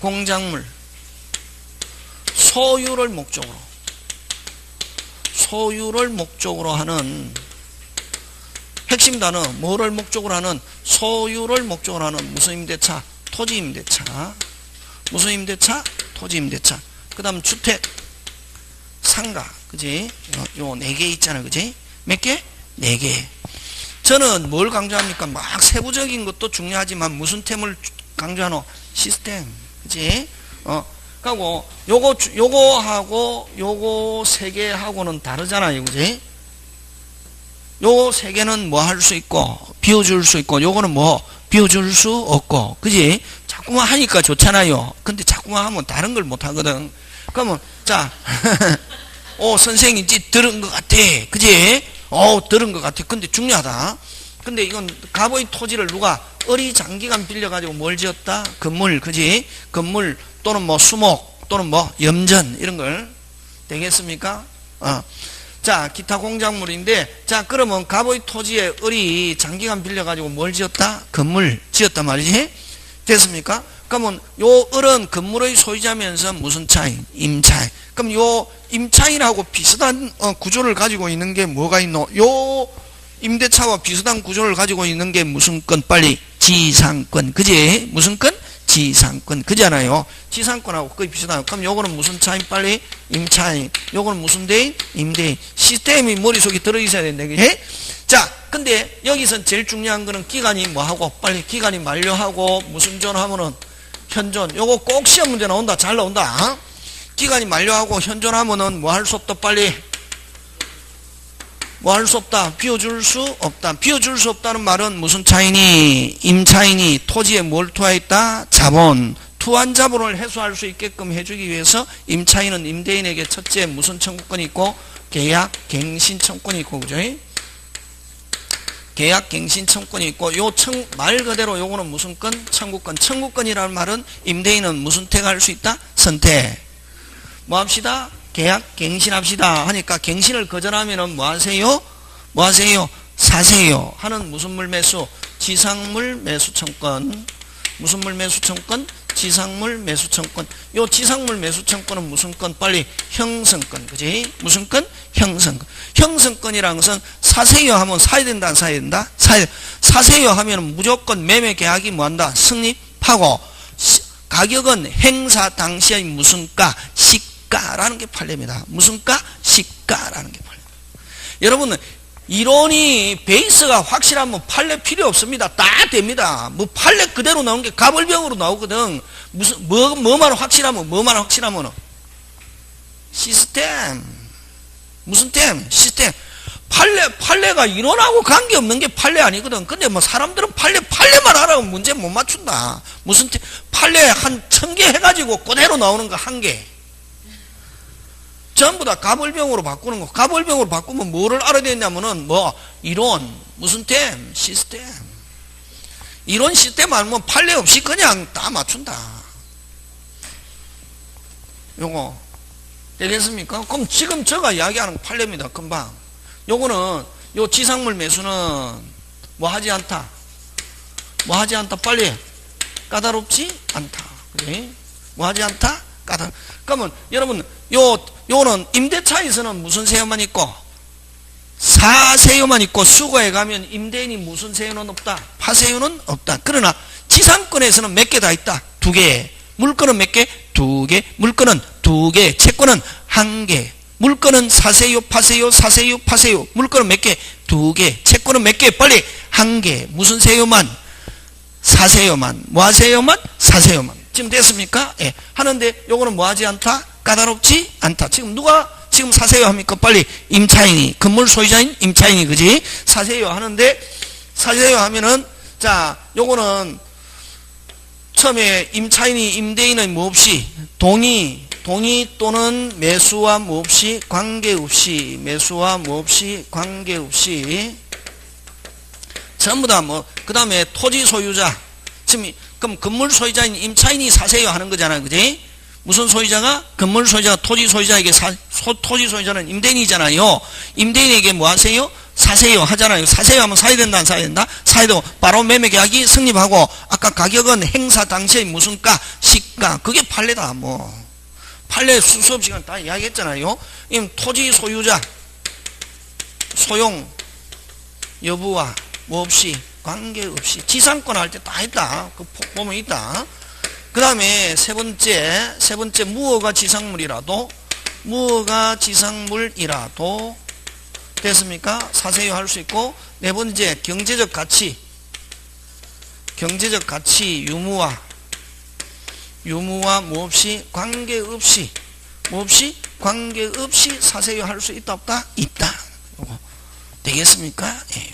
공작물. 소유를 목적으로 하는 핵심 단어. 뭐를 목적으로 하는? 소유를 목적으로 하는 무슨 임대차? 토지 임대차. 무슨 임대차? 토지 임대차. 그 다음 주택, 상가. 그지? 요 4개 있잖아. 그지? 몇 개? 4개. 저는 뭘 강조합니까? 막 세부적인 것도 중요하지만 무슨 템을 강조하노? 시스템. 그지? 그리고 요거하고 요거 3개하고는 다르잖아요. 그지? 요 3개는 뭐 할 수 있고 비워줄 수 있고 요거는 뭐 비워줄 수 없고. 그지? 자꾸만 하니까 좋잖아요. 근데 자꾸만 하면 다른 걸 못 하거든. 그러면 자 선생님 들은 것 같아. 그지? 들은 것 같아. 근데 중요하다. 근데 이건 갑의 토지를 누가 장기간 빌려가지고 뭘 지었다? 건물, 그지? 건물 또는 뭐 수목 또는 뭐 염전 이런 걸 되겠습니까? 자, 기타 공작물인데, 자, 그러면 갑의 토지에 장기간 빌려가지고 뭘 지었다? 건물 지었단 말이지? 됐습니까? 그러면 요 을은 건물의 소유자면서 무슨 차인? 임차인. 그럼 요 임차인하고 비슷한 구조를 가지고 있는 게 뭐가 있노? 요 임대차와 비슷한 구조를 가지고 있는 게 무슨 건? 빨리 지상권. 그지? 무슨 건? 지상권. 그잖아요. 지상권하고 거의 비슷하고. 그럼 요거는 무슨 차인? 빨리 임차인. 요거는 무슨 대인? 임대인. 시스템이 머릿속에 들어있어야 된다. 그지? 자, 근데 여기선 제일 중요한 거는 기간이 뭐하고? 빨리 기간이 만료하고 무슨 존 하면은 현존. 요거 꼭 시험 문제 나온다. 잘 나온다. 기간이 만료하고 현존하면은 뭐 할 수 없다. 빨리 뭐 할 수 없다. 비워줄 수 없다. 비워줄 수 없다는 말은 무슨 차이니? 임차인이 토지에 뭘 투하했다? 자본. 투한 자본을 해소할 수 있게끔 해주기 위해서 임차인은 임대인에게 첫째 무슨 청구권이 있고? 계약 갱신 청구권이 있고, 그죠? 계약 갱신 청구권이 있고, 말 그대로 요거는 무슨 건? 청구권. 청구권이라는 말은 임대인은 무슨 택할 수 있다? 선택. 뭐 합시다? 계약 갱신합시다 하니까 갱신을 거절하면은 뭐 하세요? 뭐 하세요? 사세요 하는 무슨 물 매수? 지상물 매수 청권. 무슨 물 매수 청권? 지상물 매수 청권. 요 지상물 매수 청권은 무슨 건? 빨리 형성권. 그지? 무슨 건? 형성권. 형성권이라는 것은 사세요 하면 사야 된다 안 사야 된다? 사세요 하면 무조건 매매 계약이 뭐한다? 승립하고 가격은 행사 당시의 무슨 가? 시가라는 게 판례입니다. 무슨 가? 시가라는 게 판례입니다. 여러분은 이론이 베이스가 확실하면 판례 필요 없습니다. 다 됩니다. 뭐 판례 그대로 나온 게 가벌병으로 나오거든. 무슨 뭐만 확실하면 시스템. 무슨 템? 시스템. 판례가 이론하고 관계없는 게 판례 아니거든. 근데 뭐 사람들은 판례만 하라고 문제 못 맞춘다. 무슨 판례 한 1000개 해가지고 그대로 나오는 거 1개. 전부 다 가벌병으로 바꾸는 거. 가벌병으로 바꾸면 뭐를 알아야 되냐면은 이론, 무슨 템, 시스템. 이론 시스템 알면 판례 없이 그냥 다 맞춘다. 요거 되겠습니까? 그럼 지금 제가 이야기하는 판례입니다. 금방. 요거는 요 지상물 매수는 뭐 하지 않다. 뭐 하지 않다. 빨리 까다롭지 않다. 그래? 뭐 하지 않다. 그러면 여러분 요는 임대차에서는 무슨 세요만 있고 사세요만 있고 수거에 가면 임대인이 무슨 세요는 없다. 파세요는 없다. 그러나 지상권에서는 몇 개 다 있다. 2개. 물건은 몇 개? 2개. 물건은 2개. 채권은 1개. 물건은 사세요, 파세요, 사세요, 파세요. 물건은 몇 개? 2개. 채권은 몇 개? 빨리 1개. 무슨 세요만? 사세요만. 뭐 하세요만? 사세요만. 지금 됐습니까? 예. 하는데 요거는 뭐 하지 않다? 까다롭지 않다. 지금 누가 지금 사세요 합니까? 빨리 임차인이, 건물 소유자인 임차인이, 그지? 사세요 하는데, 사세요 하면은, 자, 요거는 처음에 임차인이 임대인의 뭐 없이 동의 또는 매수와 뭐 없이 관계없이, 매수와 뭐 없이 관계없이 전부 다 그 다음에 토지 소유자, 지금 그럼 건물 소유자인 임차인이 사세요 하는 거잖아요. 그지? 무슨 소유자가? 건물 소유자가 토지 소유자에게 토지 소유자는 임대인이잖아요. 임대인에게 뭐 하세요? 사세요 하잖아요. 사세요 하면 사야 된다 안 사야 된다? 사야 되고 바로 매매 계약이 성립하고 아까 가격은 행사 당시의 무슨 가? 시가. 그게 판례다. 판례 수업 시간 다 이야기했잖아요. 토지 소유자 소용 여부와 뭐 없이 관계없이 지상권 할 때 다 했다. 그 보면 있다. 그 다음에 세 번째 무허가 지상물이라도 됐습니까? 사세요 할 수 있고, 네 번째 경제적 가치 유무와 뭐 없이 관계없이 사세요 할 수 있다 없다? 있다. 요거 되겠습니까? 예,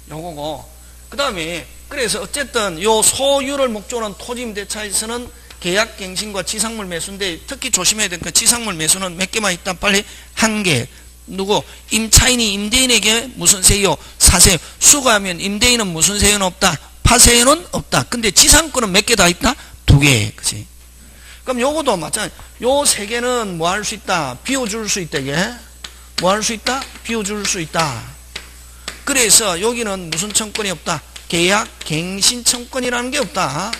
요거고. 그 다음에 그래서 어쨌든 요 소유를 목적으로 한 토지임대차에서는 계약갱신과 지상물 매수인데 특히 조심해야 되는 건 지상물 매수는 몇 개만 있다? 빨리 한 개. 누구? 임차인이 임대인에게 무슨 세요? 사세요. 수거하면 임대인은 무슨 세요는 없다? 파세요는 없다. 근데 지상권은 몇 개 다 있다? 두 개. 그치? 그럼 요거도 마찬가지. 요 세 개는 뭐 할 수 있다? 비워줄 수 있다, 이게. 뭐 할 수 있다? 비워줄 수 있다. 그래서 여기는 무슨 청권이 없다? 계약갱신 청권이라는 게 없다.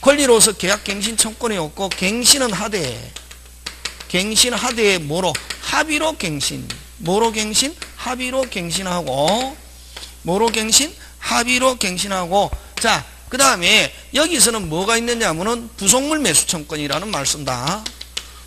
권리로서 계약갱신 청권이 없고, 갱신은 하되, 갱신 하되 뭐로? 합의로 갱신. 뭐로 갱신? 합의로 갱신하고, 뭐로 갱신? 합의로 갱신하고. 자, 그 다음에 여기서는 뭐가 있느냐 하면은 부속물 매수 청권이라는 말 쓴다.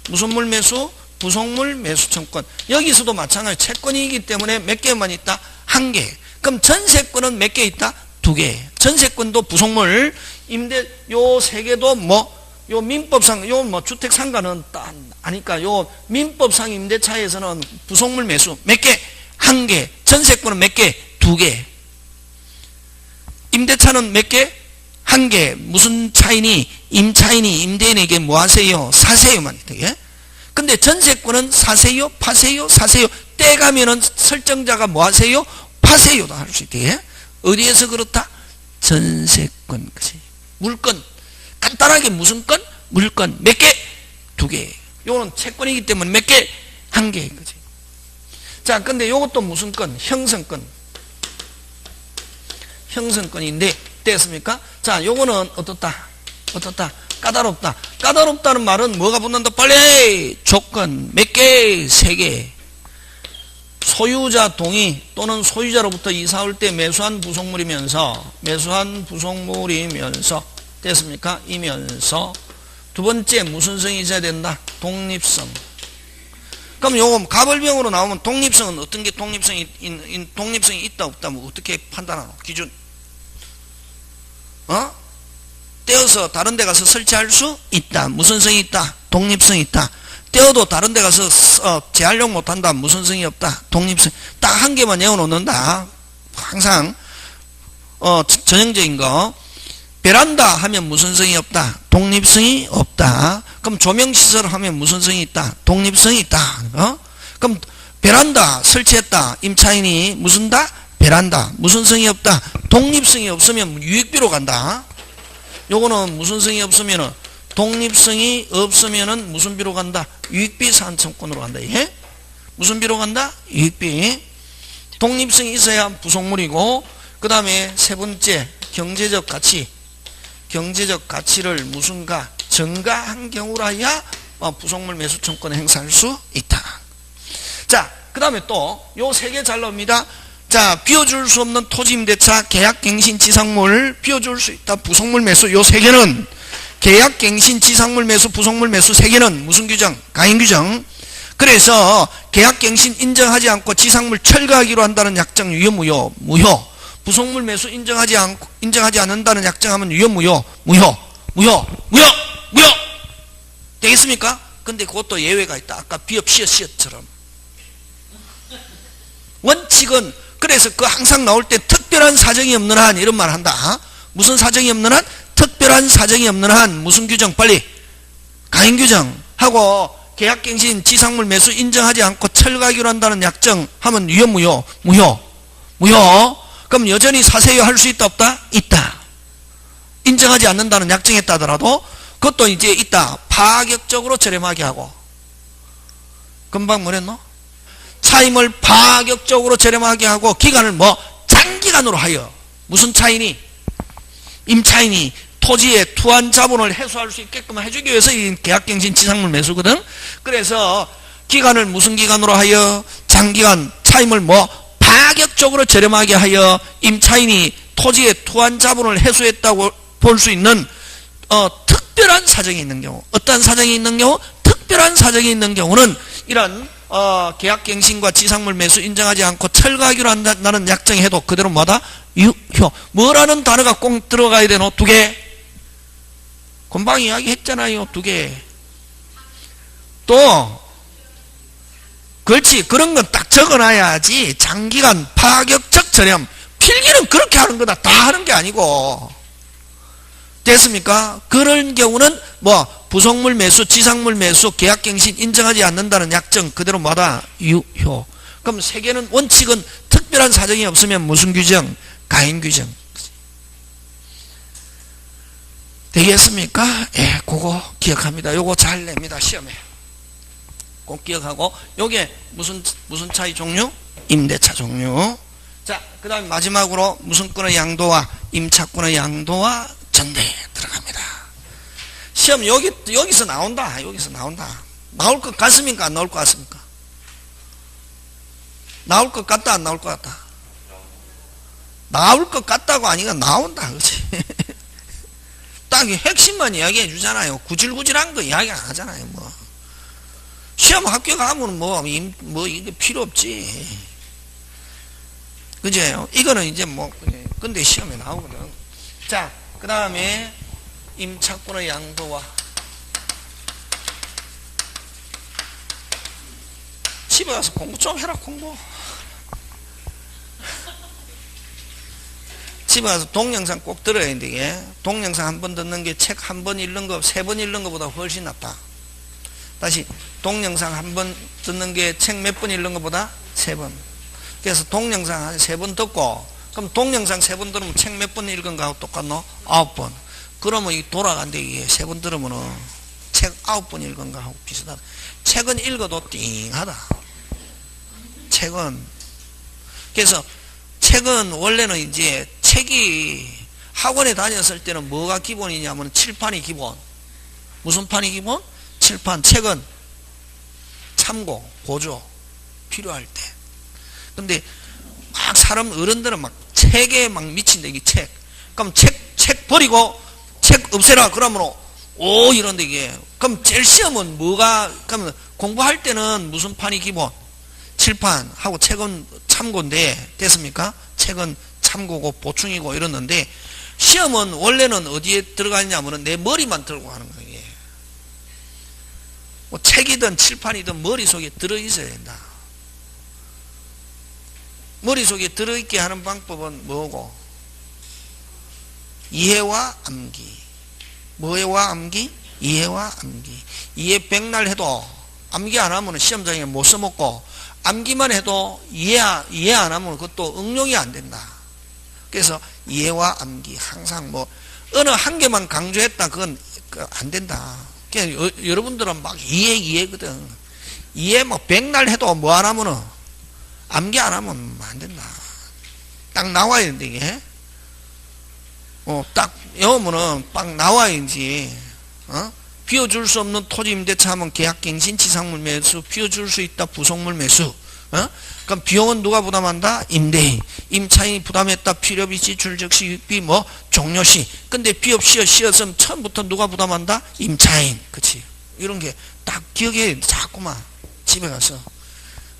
무슨 물 매수? 부속물 매수 청권. 여기서도 마찬가지 채권이기 때문에 몇 개만 있다? 한 개. 그럼 전세권은 몇 개 있다? 두 개. 전세권도 부속물, 임대, 요 세 개도 뭐, 요 민법상, 요 뭐 주택 상가는 딱 아니까 요 민법상 임대차에서는 부속물 매수 몇 개? 한 개. 전세권은 몇 개? 두 개. 임대차는 몇 개? 한 개. 무슨 차이니? 임차인이 임대인에게 뭐 하세요? 사세요만 되게. 근데 전세권은 사세요? 파세요? 사세요? 때 가면은 설정자가 뭐 하세요? 파세요도 할 수 있대. 어디에서 그렇다? 전세권. 그치? 물건. 간단하게 무슨 건? 물건. 몇 개? 두 개. 요거는 채권이기 때문에 몇 개? 한 개. 그치? 자, 근데 요것도 무슨 건? 형성권. 형성권인데, 됐습니까? 자, 요거는 어떻다? 어떻다? 까다롭다. 까다롭다는 말은 뭐가 붙는다? 빨리! 조건. 몇 개? 세 개. 소유자 동의 또는 소유자로부터 이사 올 때 매수한 부속물이면서, 됐습니까? 이면서. 두 번째, 무슨 성이 있어야 된다? 독립성. 그럼 요거 가벌병으로 나오면 독립성은 어떤 게 독립성이 있다, 없다, 뭐 어떻게 판단하노? 기준. 떼어서 다른 데 가서 설치할 수 있다. 무슨 성이 있다? 독립성이 있다. 떼어도 다른 데 가서 재활용 못한다. 무슨 성이 없다? 독립성. 딱 한 개만 내어놓는다. 항상 전형적인 거. 베란다 하면 무슨 성이 없다? 독립성이 없다. 그럼 조명시설 하면 무슨 성이 있다? 독립성이 있다. 그럼 베란다 설치했다. 임차인이 무슨 다? 베란다. 무슨 성이 없다? 독립성이 없으면 유익비로 간다. 요거는 무슨 성이 없으면은, 독립성이 없으면은 무슨 비로 간다? 유익비 산청권으로 간다. 예? 무슨 비로 간다? 유익비. 독립성이 있어야 부속물이고, 그 다음에 세 번째, 경제적 가치. 경제적 가치를 무슨가? 증가한 경우라야 부속물 매수청권을 행사할 수 있다. 자, 그 다음에 또, 요 세 개 잘 나옵니다. 자, 비워줄 수 없는 토지임대차, 계약갱신, 지상물, 비워줄 수 있다. 부속물 매수, 요 세 개는, 계약갱신, 지상물 매수, 부속물 매수 세 개는 무슨 규정? 가인규정. 그래서, 계약갱신 인정하지 않고 지상물 철거하기로 한다는 약정 유효, 무효, 무효. 부속물 매수 인정하지 않는다는 약정하면 유효, 무효, 무효, 무효, 무효, 무효. 되겠습니까? 근데 그것도 예외가 있다. 아까 비업, 시엇처럼. 원칙은, 그래서 그 항상 나올 때 특별한 사정이 없는 한 이런 말 한다. 무슨 사정이 없는 한? 특별한 사정이 없는 한 무슨 규정? 빨리 가인규정 하고 계약갱신 지상물 매수 인정하지 않고 철거하기로 한다는 약정 하면 유효, 무효? 무효. 무효. 그럼 여전히 사세요 할 수 있다, 없다? 있다. 인정하지 않는다는 약정했다 하더라도 그것도 이제 있다. 파격적으로 저렴하게 하고. 금방 뭐랬노? 차임을 파격적으로 저렴하게 하고 기간을 뭐 장기간으로 하여. 무슨 차이니? 임차인이 토지의 투한 자본을 해소할 수 있게끔 해주기 위해서 이 계약갱신 지상물 매수거든. 그래서 기간을 무슨 기간으로 하여? 장기간. 차임을 뭐 파격적으로 저렴하게 하여 임차인이 토지의 투한 자본을 해소했다고 볼 수 있는 특별한 사정이 있는 경우. 어떤 사정이 있는 경우? 특별한 사정이 있는 경우는 이런 계약갱신과 지상물 매수 인정하지 않고 철거하기로 한다는 약정해도 그대로 뭐다? 유효. 뭐라는 단어가 꼭 들어가야 되노? 두 개. 금방 이야기했잖아요. 두 개. 또 그렇지. 그런 건 딱 적어놔야지. 장기간 파격적 저렴. 필기는 그렇게 하는 거다. 다 하는 게 아니고. 됐습니까? 그런 경우는 뭐 부속물 매수, 지상물 매수, 계약갱신 인정하지 않는다는 약정 그대로 뭐다? 유효. 그럼 세계는 원칙은 특별한 사정이 없으면 무슨 규정? 가행 규정. 되겠습니까? 예, 그거 기억합니다. 요거 잘 냅니다. 시험에. 꼭 기억하고 요게 무슨 차의 종류? 임대차 종류. 자, 그 다음에 마지막으로 무슨 건의 양도와 임차권의 양도와 전대 들어갑니다. 시험 여기서 나온다. 여기서 나온다. 나올 것 같습니까? 안 나올 것 같습니까? 나올 것 같다, 안 나올 것 같다? 나올 것 같다고 아니가 나온다. 그렇지? 딱 핵심만 이야기해 주잖아요. 구질구질한 거 이야기 안 하잖아요. 뭐 시험 합격하면 뭐 이게 필요 없지. 그죠? 이거는 이제 뭐 근데 시험에 나오거든. 자, 그 다음에 임차권의 양도와 집에 가서 공부 좀 해라. 공부. 집에 가서 동영상 꼭 들어야 되는데 이게 동영상 한 번 듣는 게 책 한 번 읽는 거 3번 읽는 것보다 훨씬 낫다. 다시 동영상 한 번 듣는 게 책 몇 번 읽는 것보다 3번. 그래서 동영상 한 3번 듣고 그럼 동영상 3번 들으면 책 몇 번 읽은 거하고 똑같노? 9번. 그러면 이 돌아간대. 이게 3번 들으면은 책 9번 읽은 거하고 비슷하다. 책은 읽어도 띵하다. 책은. 그래서 책은 원래는 이제 책이 학원에 다녔을 때는 뭐가 기본이냐면 칠판이 기본. 무슨 판이 기본? 칠판. 책은 참고, 보조 필요할 때. 근데 막 사람 어른들은 막 책에 막 미친다. 이게 책. 그럼 책 버리고 책 없애라. 그러면 오 이런데 이게. 그럼 제일 시험은 뭐가? 그러면 공부할 때는 무슨 판이 기본? 칠판 하고 책은 참고인데 됐습니까? 책은 참고고 보충이고 이러는데 시험은 원래는 어디에 들어가냐면은 내 머리만 들고 하는 거예요. 뭐 책이든 칠판이든 머릿속에 들어있어야 된다. 머릿속에 들어있게 하는 방법은 뭐고? 이해와 암기. 뭐와 암기? 이해와 암기. 이해 백날 해도 암기 안 하면 시험장에 못 써먹고 암기만 해도 이해 안 하면 그것도 응용이 안 된다. 그래서 이해와 암기 항상 뭐 어느 한 개만 강조했다 그건 안 된다. 그냥 여러분들은 막 이해거든. 이해 뭐 백날 해도 뭐 안 하면은 암기 안 하면 안 된다. 딱 나와야 되는데 이게 딱 외우면은 딱 나와야지. 비워줄 수 없는 토지 임대차 하면 계약갱신 지상물 매수, 비워줄 수 있다 부속물 매수. 그럼 비용은 누가 부담한다? 임대인. 임차인이 부담했다. 필요비 지출 즉시 유익비 뭐 종료시. 근데 비없이었으면 처음부터 누가 부담한다? 임차인. 그치? 이런 게 딱 기억해. 자꾸만 집에 가서.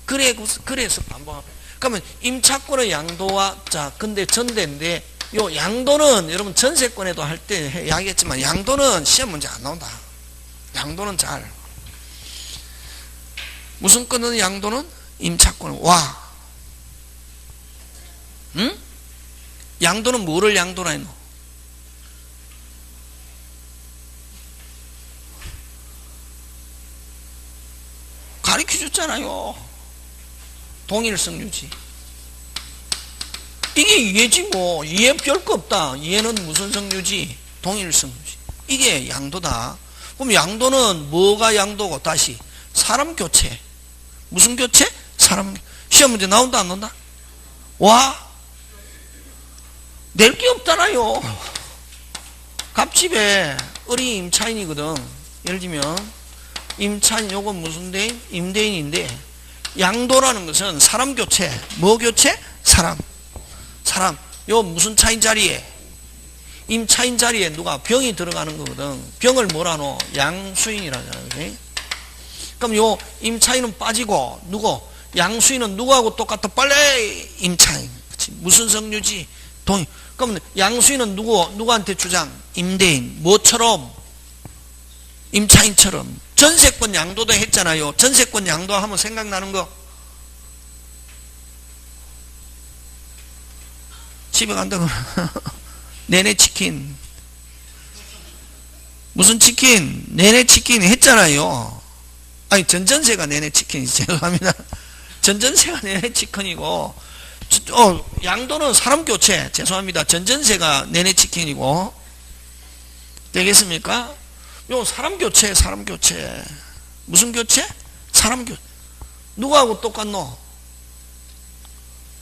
그래서 반복하고. 그러면 임차권의 양도와 자 근데 전대인데 요 양도는 여러분 전세권에도 할 때 이야기했지만 양도는 시험 문제 안 나온다. 양도는 잘. 무슨 건은 양도는? 임차권은 와. 응? 양도는 뭐를 양도라 했노? 가르쳐 줬잖아요. 동일성 유지. 이게 이해지 뭐. 이해 별거 없다. 이해는 무슨 성유지? 동일성 유지. 이게 양도다. 그럼 양도는 뭐가 양도고? 다시 사람 교체. 무슨 교체? 사람. 시험 문제 나온다 안 나온다? 와. 낼 게 없잖아요. 갑집에 어린 임차인이거든. 예를 들면 임차인 요건 무슨 대인? 임대인인데 양도라는 것은 사람 교체. 뭐 교체? 사람. 요 무슨 차인 자리에? 임차인 자리에 누가 병이 들어가는 거거든. 병을 뭐라노? 양수인이라잖아요. 그치? 그럼 요 임차인은 빠지고 누구? 양수인은 누구하고 똑같아? 빨리 임차인. 그치? 무슨 성유지? 동의. 그럼 양수인은 누구한테 주장? 임대인. 뭐처럼? 임차인처럼. 전세권 양도도 했잖아요. 전세권 양도하면 생각나는 거. 집에 간다고 내내 치킨. 무슨 치킨? 내내 치킨 했잖아요. 아니, 전전세가 내내 치킨이지. 죄송합니다. 전전세가 내내 치킨이고, 양도는 사람 교체. 죄송합니다. 전전세가 내내 치킨이고, 되겠습니까? 요 사람 교체, 사람 교체. 무슨 교체? 사람 교체. 누구하고 똑같노?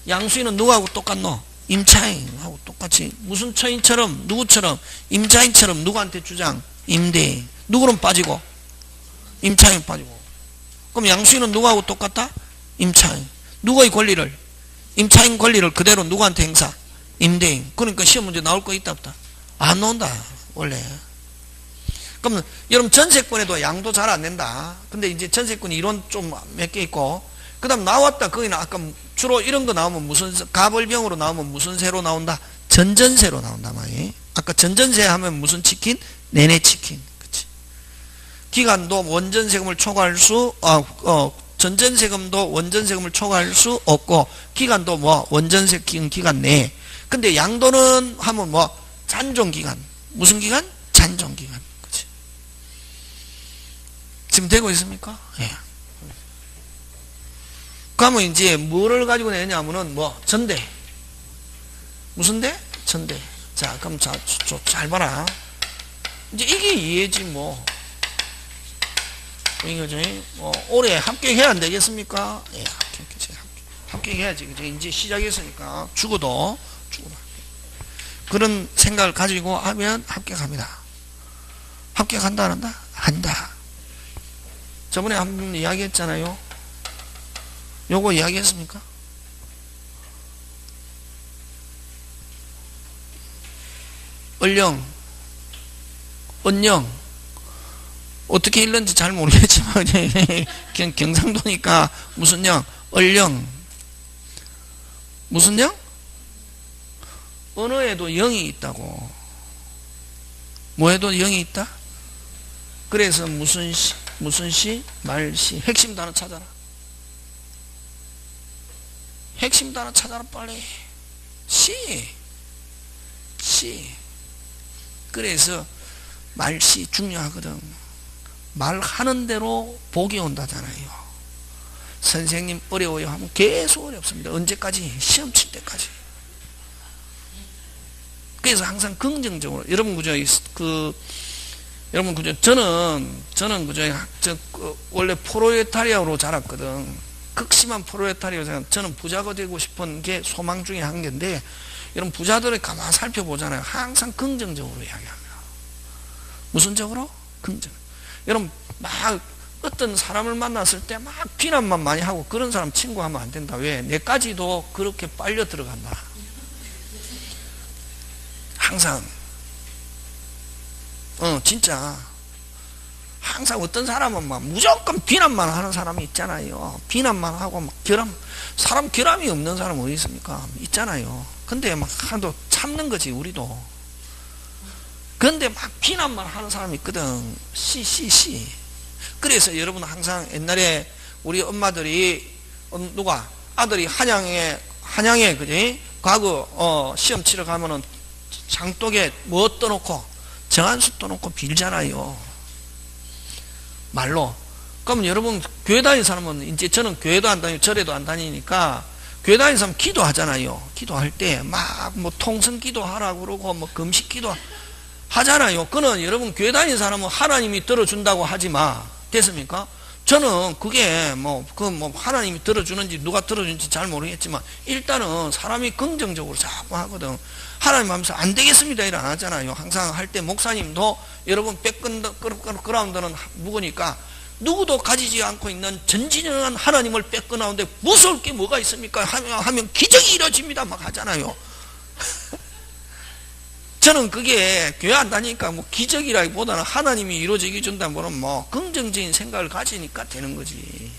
양수인은 누구하고 똑같노? 임차인하고 똑같이. 무슨 처인처럼, 누구처럼? 임차인처럼 누구한테 주장? 임대인. 누구는 빠지고? 임차인 빠지고. 그럼 양수인은 누구하고 똑같다? 임차인. 누구의 권리를? 임차인 권리를 그대로 누구한테 행사? 임대인. 그러니까 시험 문제 나올 거 있다 없다? 안 나온다 원래. 그럼 여러분 전세권에도 양도 잘 안 낸다. 근데 이제 전세권 이론 좀 몇 개 있고, 그 다음 나왔다. 거기는 아까 주로 이런 거 나오면 무슨, 가벌병으로 나오면 무슨 세로 나온다? 전전세로 나온다 말이. 아까 전전세 하면 무슨 치킨? 내내 치킨. 그치? 기간도 원전세금을 초과할 수, 전전세금도 원전세금을 초과할 수 없고, 기간도 뭐 원전세 기간 내에. 근데 양도는 하면 뭐 잔존기간. 무슨 기간? 잔존기간. 그치? 지금 되고 있습니까? 예. 그러면 이제 뭐를 가지고 내냐면은 뭐 전대. 무슨 대? 전대. 자, 그럼 잘 봐라. 이제 이게 이해지 뭐. 이거죠. 올해 합격해야 안 되겠습니까? 예, 합격해야지. 이제 시작했으니까 죽어도. 그런 생각을 가지고 하면 합격합니다. 합격한다 안 한다? 한다. 저번에 한 번 이야기했잖아요. 요거 이야기했습니까? 언영 어떻게 읽는지 잘 모르겠지만 그냥 경상도니까 무슨 영? 얼령. 무슨 영? 언어에도 영이 있다고. 뭐에도 영이 있다? 그래서 무슨 시? 말시. 핵심 단어 찾아라. 핵심 단어 찾아라 빨리. 시. 그래서 말시 중요하거든. 말하는 대로 복이 온다잖아요. 선생님 어려워요 하면 계속 어렵습니다. 언제까지? 시험 칠 때까지. 그래서 항상 긍정적으로. 여러분 그죠? 여러분 그죠? 저는 그죠? 원래 프롤레타리아로 자랐거든. 극심한 프롤레타리아로 저는 부자가 되고 싶은 게 소망 중에 한 개인데, 여러분 부자들을 가만 살펴보잖아요. 항상 긍정적으로 이야기합니다. 무슨 적으로? 긍정. 여러분 막 어떤 사람을 만났을 때 막 비난만 많이 하고 그런 사람 친구하면 안 된다. 왜? 내까지도 그렇게 빨려 들어간다. 항상 진짜 항상 어떤 사람은 막 무조건 비난만 하는 사람이 있잖아요. 비난만 하고 막 사람 결함이 없는 사람 어디 있습니까? 있잖아요. 근데 막 하도 참는 거지 우리도. 근데 막 비난만 하는 사람이 있거든. 시. 그래서 여러분 항상 옛날에 우리 엄마들이 아들이 한양에 그지? 과거 시험 치러 가면은 장독에 뭐 떠놓고 정한수 떠놓고 빌잖아요. 말로. 그럼 여러분 교회 다니는 사람은 이제 저는 교회도 안 다니고 절에도 안 다니니까 교회 다니는 사람 기도하잖아요. 기도할 때 막 뭐 통성 기도하라고 그러고 뭐 금식 기도 하잖아요. 그는 여러분 교회 다니는 사람은 하나님이 들어준다고 하지 마. 됐습니까? 저는 그게 하나님이 들어주는지 누가 들어주는지 잘 모르겠지만 일단은 사람이 긍정적으로 자꾸 하거든. 하나님 하면서 안 되겠습니다 이런 안 하잖아요. 항상 할 때 목사님도 여러분 백그라운드는 묵으니까 누구도 가지지 않고 있는 전진영한 하나님을 백그라운드에 무서울 게 뭐가 있습니까? 하면 기적이 이루어집니다 막 하잖아요. 저는 그게 교회 안 다니니까 뭐 기적이라기보다는 하나님이 이루어지게 준다면 뭐 긍정적인 생각을 가지니까 되는 거지.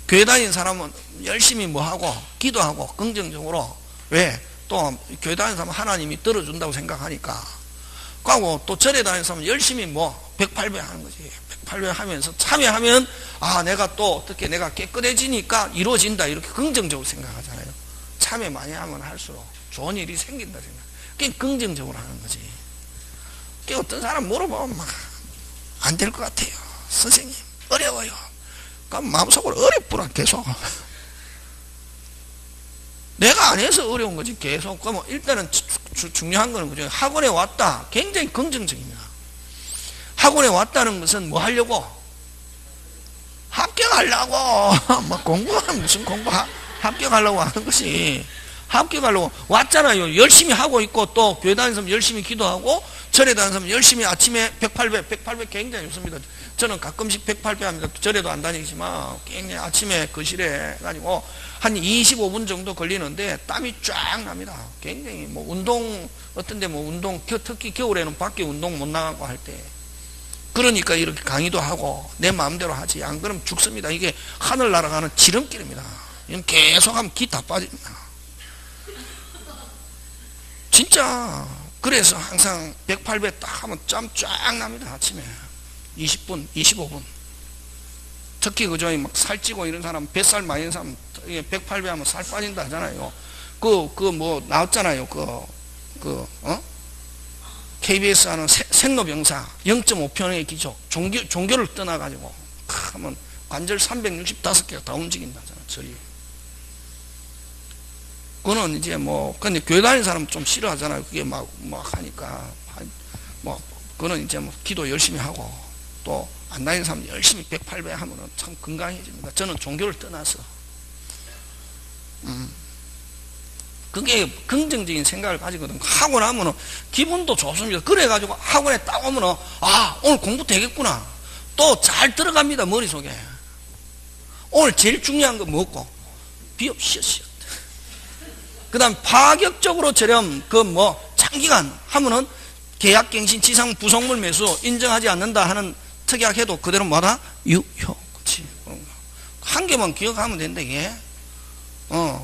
교회 다니는 사람은 열심히 뭐 하고 기도하고 긍정적으로. 왜? 또 교회 다니는 사람은 하나님이 들어준다고 생각하니까. 그리고 또 절에 다니는 사람은 열심히 뭐 108배 하는 거지. 108배 하면서 참여하면 내가 또 어떻게 내가 깨끗해지니까 이루어진다 이렇게 긍정적으로 생각하잖아요. 참여 많이 하면 할수록 좋은 일이 생긴다 생각. 그게 긍정적으로 하는 거지. 어떤 사람 물어보면 막 안 될 것 같아요. 선생님 어려워요. 그럼 마음속으로 어렵구나 계속. 내가 안 해서 어려운 거지 계속. 그러면 일단은 중요한 거는 그죠. 학원에 왔다. 굉장히 긍정적입니다. 학원에 왔다는 것은 뭐 하려고? 합격하려고. 뭐 공부하면 무슨 합격하려고 하는 것이. 합격하려고 왔잖아요. 열심히 하고 있고 또 교회 다니는 사람 열심히 기도하고 절에 다니는 사람 열심히 아침에 108배 굉장히 좋습니다. 저는 가끔씩 108배 합니다. 절에도 안 다니지만 굉장히 아침에 거실에 가지고 한 25분 정도 걸리는데 땀이 쫙 납니다. 굉장히 뭐 운동 어떤데 뭐 운동 특히 겨울에는 밖에 운동 못 나가고 할 때 그러니까 이렇게 강의도 하고 내 마음대로 하지. 안 그러면 죽습니다. 이게 하늘 날아가는 지름길입니다. 이건 계속 하면 기 다 빠집니다. 진짜. 그래서 항상 108배 딱 하면 짬 쫙 납니다. 아침에 20분 25분 특히 그저 막 살찌고 이런 사람 뱃살 많이 있는 사람 108배 하면 살 빠진다 하잖아요. 뭐 나왔잖아요. KBS 하는 생로병사 0.5평의 기적 종교를 떠나가지고 하면 관절 365개가 다 움직인다잖아요. 저리. 그거는 이제 뭐 근데 교회 다니는 사람 좀 싫어하잖아요. 그게 막 하니까 뭐 그거는 이제 뭐 기도 열심히 하고 또 안 다니는 사람 열심히 108배 하면은 참 건강해집니다. 저는 종교를 떠나서 그게 긍정적인 생각을 가지거든. 하고 나면은 기분도 좋습니다. 그래가지고 학원에 딱 오면은 오늘 공부 되겠구나. 또 잘 들어갑니다. 머릿속에. 오늘 제일 중요한 거 뭐고? 비업 쉬었. 그 다음 파격적으로 저렴 장기간 하면은 계약갱신 지상 부속물 매수 인정하지 않는다 하는 특약해도 그대로 뭐다? 유효. 그치. 한 개만 기억하면 된다 이게.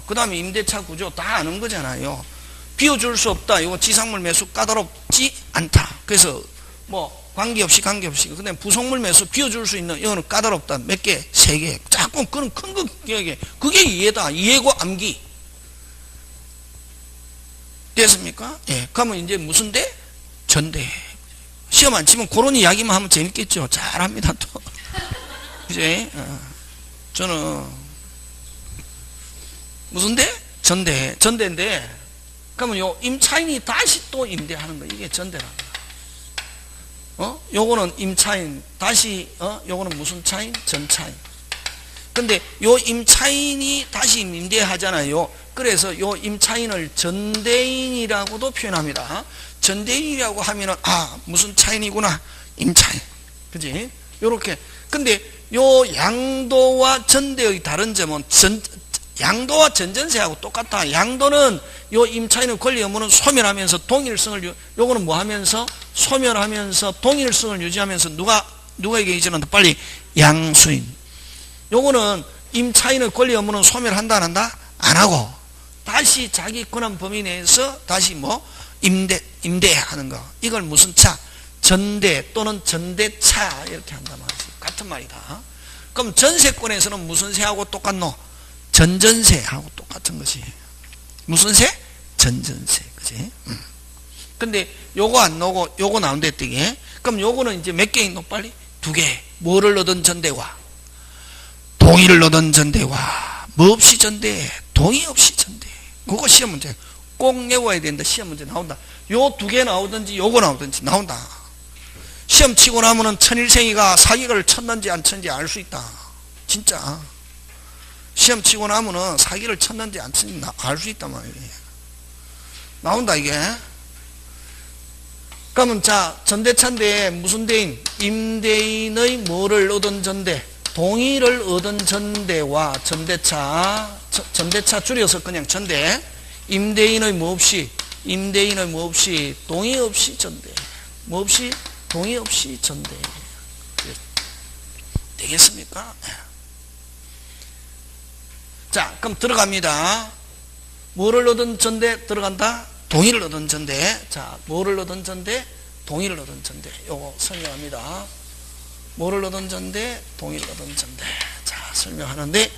그 다음에 임대차 구조 다 아는 거잖아요. 비워줄 수 없다. 이거 지상물 매수 까다롭지 않다. 그래서 뭐 관계없이 근데 부속물 매수 비워줄 수 있는 이거는 까다롭다. 몇 개? 3개. 자꾸 그런 큰 거 기억해. 그게 이해다. 이해고 암기. 됐습니까? 예. 그러면 이제 무슨 대? 전대. 시험 안 치면 그런 이야기만 하면 재밌겠죠. 잘합니다 또. 그지? 저는 무슨 대? 전대. 전대인데 그러면 요 임차인이 다시 또 임대하는 거 이게 전대라는 거. 요거는 임차인 다시 요거는 무슨 차인? 전차인. 근데 요 임차인이 다시 임대하잖아요. 그래서 요 임차인을 전대인이라고도 표현합니다. 전대인이라고 하면은 무슨 차인이구나. 임차인. 그지? 요렇게. 근데 요 양도와 전대의 다른 점은 양도와 전전세하고 똑같아. 양도는 요 임차인의 권리 의무는 소멸하면서 동일성을 요거는 뭐 하면서 소멸하면서 동일성을 유지하면서 누가에게 이전한다. 빨리 양수인. 요거는 임차인의 권리 의무는 소멸한다 안 한다? 안 하고 다시 자기 권한 범위 내에서 다시 임대하는 거. 이걸 무슨 차? 전대 또는 전대차 이렇게 한단 말이지. 같은 말이다. 그럼 전세권에서는 무슨 세하고 똑같노? 전전세하고 똑같은 것이. 무슨 세? 전전세. 그지? 근데 요거 안 나오고 요거 나온대 뜨게. 그럼 요거는 이제 몇 개 있노? 빨리? 2개. 뭐를 얻은 전대와 동의를 얻은 전대와 뭐 없이 전대? 동의 없이 전대. 그거 시험 문제 꼭 외워야 된다. 시험 문제 나온다. 요 2개 나오든지 요거 나오든지 나온다. 시험 치고 나면은 천일생이가 사기를 쳤는지 안 쳤는지 알 수 있다. 진짜. 시험 치고 나면은 사기를 쳤는지 안 쳤는지 알 수 있단 말이에요. 나온다 이게. 그러면 자 전대차인데 무슨 대인? 임대인의 뭐를 얻은 전대? 동의를 얻은 전대와 전대차. 전대차 줄여서 그냥 전대. 임대인의 뭐 없이? 임대인의 뭐 없이? 동의 없이 전대. 뭐 없이? 동의 없이 전대. 되겠습니까? 자, 그럼 들어갑니다. 뭐를 얻은 전대 들어간다? 동의를 얻은 전대. 자, 뭐를 얻은 전대? 동의를 얻은 전대. 요거 설명합니다. 뭐를 얻은 전대? 동의를 얻은 전대. 자, 설명하는데,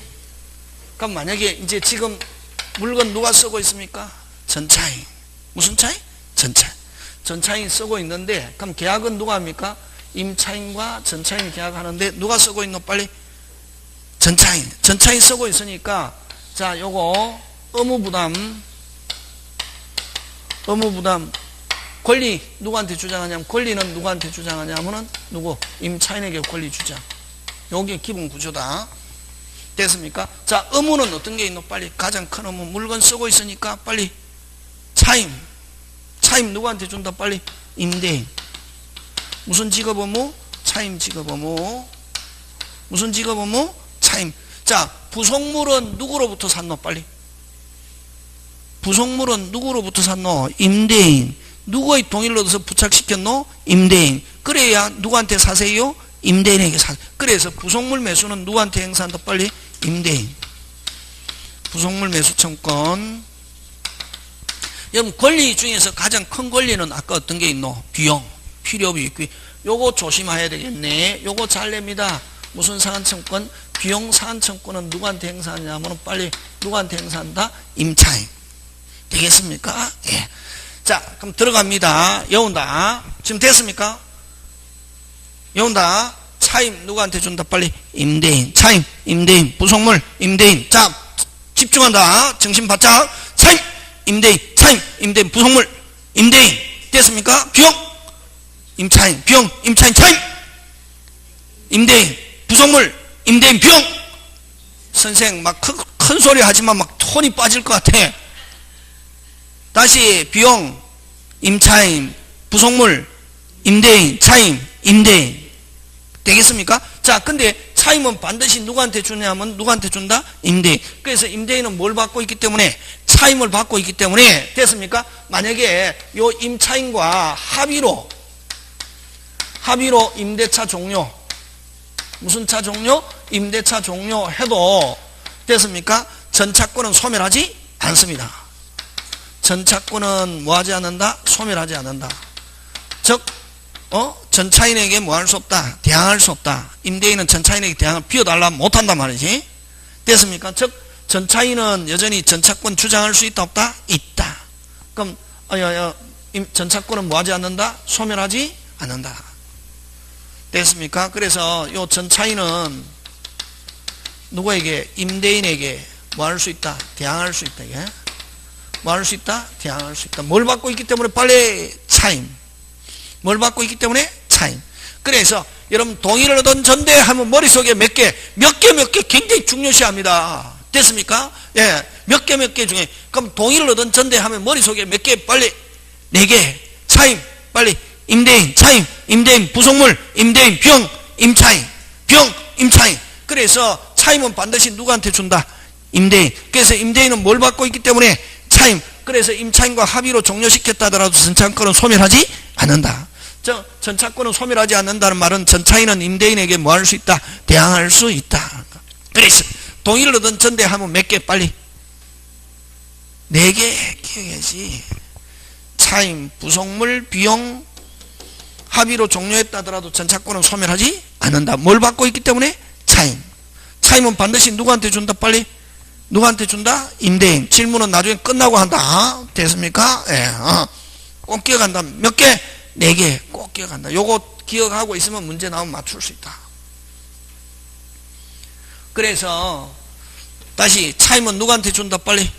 그럼 만약에 이제 지금 물건 누가 쓰고 있습니까? 전차인. 무슨 차인? 전차인. 전차인 쓰고 있는데, 그럼 계약은 누가 합니까? 임차인과 전차인이 계약하는데 누가 쓰고 있노? 빨리 전차인 쓰고 있으니까, 자, 요거 의무부담 권리 누구한테 주장하냐면, 권리는 누구한테 주장하냐면은 누구? 임차인에게 권리 주장. 요게 기본 구조다. 됐습니까? 자, 의무는 어떤 게 있노? 빨리 가장 큰 의무, 물건 쓰고 있으니까 빨리 차임 누구한테 준다? 빨리 임대인. 무슨 직업 의무? 차임 직업 의무. 무슨 직업 의무? 차임. 자, 부속물은 누구로부터 샀노? 빨리. 부속물은 누구로부터 샀노? 임대인. 누구의 동의를 얻어서 부착시켰노? 임대인. 그래야 누구한테 사세요? 임대인에게 사. 그래서 부속물 매수는 누구한테 행사한다? 빨리 임대인. 부속물 매수 청권. 여러분, 권리 중에서 가장 큰 권리는 아까 어떤 게 있노? 비용, 필요비, 유익비. 요거 조심해야 되겠네. 요거 잘 냅니다. 무슨 상한청권? 비용 상한청권은 누구한테 행사하냐면 빨리 누구한테 행사한다? 임차인. 되겠습니까? 예. 자, 그럼 들어갑니다. 여운다. 지금 됐습니까? 여운다. 차임 누구한테 준다? 빨리 임대인. 차임, 임대인. 부속물, 임대인. 자, 집중한다. 정신 바짝. 차임, 임대인. 차임, 임대인. 부속물, 임대인. 됐습니까? 비용, 임차인. 비용, 임차인. 차임, 임대인. 부속물, 임대인. 비용. 선생 막 큰 소리 하지만 막 톤이 빠질 것 같아. 다시 비용, 임차인, 부속물, 임대인, 차임, 임대인. 되겠습니까? 자, 근데 차임은 반드시 누구한테 주냐면 누구한테 준다? 임대인. 그래서 임대인은 뭘 받고 있기 때문에? 차임을 받고 있기 때문에. 됐습니까? 만약에 요 임차인과 합의로 임대차 종료, 무슨 차 종료? 임대차 종료해도 됐습니까? 전차권은 소멸하지 않습니다. 전차권은 뭐하지 않는다? 소멸하지 않는다. 즉 전차인에게 뭐 할 수 없다? 대항할 수 없다. 임대인은 전차인에게 대항을 비워달라면 못한단 말이지. 됐습니까? 즉 전차인은 여전히 전차권 주장할 수 있다 없다? 있다. 그럼 전차권은 뭐하지 않는다? 소멸하지 않는다. 됐습니까? 그래서 요 전차인은 누구에게? 임대인에게 뭐 할 수 있다? 대항할 수 있다. 이게 뭐 할 수 있다? 대항할 수 있다. 뭘 받고 있기 때문에? 빨리 차임. 뭘 받고 있기 때문에? 차임. 그래서 여러분 동의를 얻은 전대하면 머릿속에 몇 개 굉장히 중요시합니다. 됐습니까? 예, 몇 개 중에. 그럼 동의를 얻은 전대하면 머릿속에 몇 개? 빨리 4개. 차임, 빨리 임대인, 차임, 임대인, 부속물, 임대인, 비용, 임차인, 비용, 임차인. 그래서 차임은 반드시 누구한테 준다? 임대인. 그래서 임대인은 뭘 받고 있기 때문에? 차임. 그래서 임차인과 합의로 종료시켰다 하더라도 전차권은 소멸하지 않는다. 전차권은 소멸하지 않는다는 말은 전차인은 임대인에게 뭐 할 수 있다? 대항할 수 있다. 그래서 동의를 얻은 전대하면 몇 개? 빨리 4개 기억해야지. 차임, 부속물, 비용, 합의로 종료했다 하더라도 전차권은 소멸하지 않는다. 뭘 받고 있기 때문에? 차임. 차임은 반드시 누구한테 준다? 빨리 누구한테 준다? 임대인. 질문은 나중에 끝나고 한다. 됐습니까? 예, 꼭 기억한다. 몇 개? 4개. 꼭 기억한다. 요거 기억하고 있으면 문제 나오면 맞출 수 있다. 그래서 다시 차임은 누구한테 준다? 빨리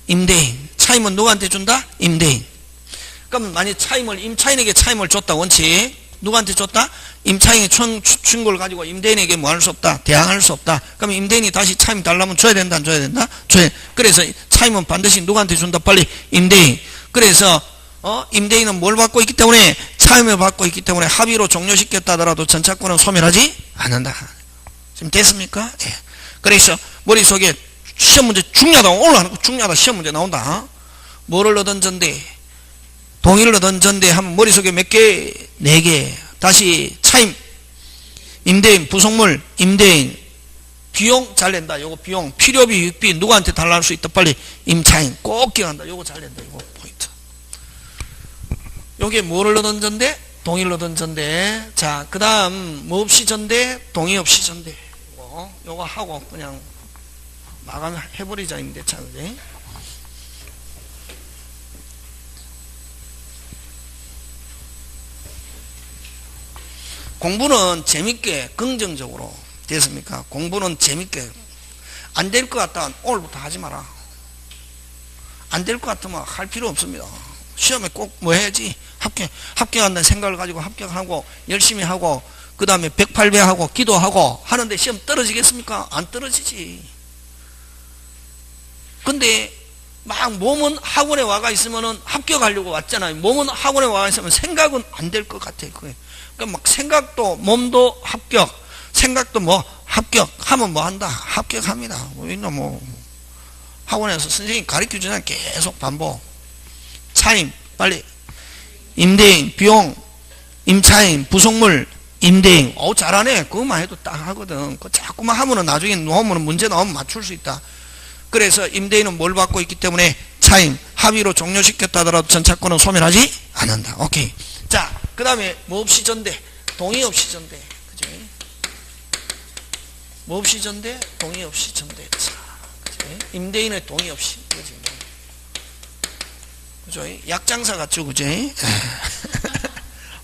임대인. 차임은 누구한테 준다? 임대인. 그럼 만약 차임을 임차인에게 차임을 줬다. 원칙 누구한테 줬다? 임차인이 준 걸 가지고 임대인에게 뭐 할 수 없다? 대항할 수 없다. 그럼 임대인이 다시 차임 달라면 줘야 된다? 안 줘야 된다? 줘야. 그래서 차임은 반드시 누구한테 준다? 빨리 임대인. 그래서 임대인은 뭘 받고 있기 때문에? 차임을 받고 있기 때문에 합의로 종료시켰다 하더라도 전차권은 소멸하지 않는다. 지금 됐습니까? 예. 그래서 머릿속에 시험 문제 중요하다. 오늘 중요하다. 시험 문제 나온다. 뭐를 얻은 전대? 동의를 얻은 전대 하면 머릿속에 몇 개? 4개. 다시 차임, 임대인, 부속물, 임대인, 비용 잘 낸다. 요거 비용, 필요비, 유익비 누구한테 달라할 수 있다? 빨리 임차인. 꼭 기억한다. 요거 잘 낸다. 요거 포인트. 요게 뭐를 얻은 전대? 동의를 얻은 전대. 자, 그 다음 뭐 없이 전대? 동의 없이 전대. 요거 하고 그냥 마감해버리자. 임대차. 그지? 공부는 재밌게 긍정적으로 됐습니까? 공부는 재밌게. 안 될 것 같다 오늘부터 하지 마라. 안 될 것 같으면 할 필요 없습니다. 시험에 꼭 뭐 해야지, 합격한다는 생각을 가지고 합격하고 열심히 하고 그 다음에 108배 하고 기도하고 하는데 시험 떨어지겠습니까? 안 떨어지지. 근데 막 몸은 학원에 와가 있으면은 합격하려고 왔잖아요. 몸은 학원에 와가 있으면 생각은 안 될 것 같아. 그게. 그러니까 막 생각도, 몸도 합격, 생각도 뭐 합격하면 뭐 한다. 합격합니다. 뭐 학원에서 선생님 가르쳐 주잖아요. 계속 반복. 차임, 빨리. 임대인, 비용, 임차인, 부속물, 임대인. 잘하네. 그것만 해도 딱 하거든. 그거 자꾸만 하면은 나중에 놓으면 문제 나오면 맞출 수 있다. 그래서 임대인은 뭘 받고 있기 때문에 차임, 합의로 종료시켰다 하더라도 전차권은 소멸하지 않는다. 오케이. 자, 그 다음에 뭐 없이 전대? 동의 없이 전대. 그죠? 뭐 없이 전대? 동의 없이 전대. 자, 그죠? 임대인의 동의 없이. 그죠? 그죠? 약장사 같죠? 그죠?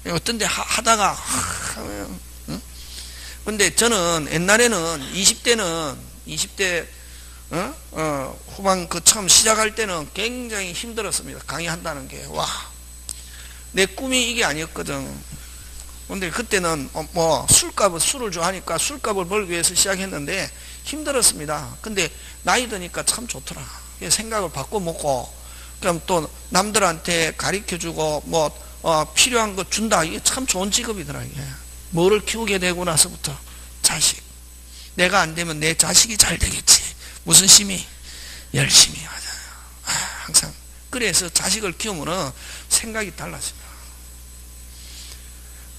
어떤데 하다가 응? 근데 저는 옛날에는 20대 후반 그 처음 시작할 때는 굉장히 힘들었습니다. 강의한다는 게. 와, 내 꿈이 이게 아니었거든. 근데 그때는 뭐 술을 좋아하니까 술값을 벌기 위해서 시작했는데 힘들었습니다. 근데 나이 드니까 참 좋더라. 생각을 바꿔 먹고 그럼 또 남들한테 가르쳐주고 뭐 필요한 거 준다. 이게 참 좋은 직업이더라. 이게. 뭐를 키우게 되고 나서부터 자식. 내가 안 되면 내 자식이 잘 되겠지. 무슨 심이? 열심히 하잖아요. 항상. 그래서 자식을 키우면은 생각이 달라집니다.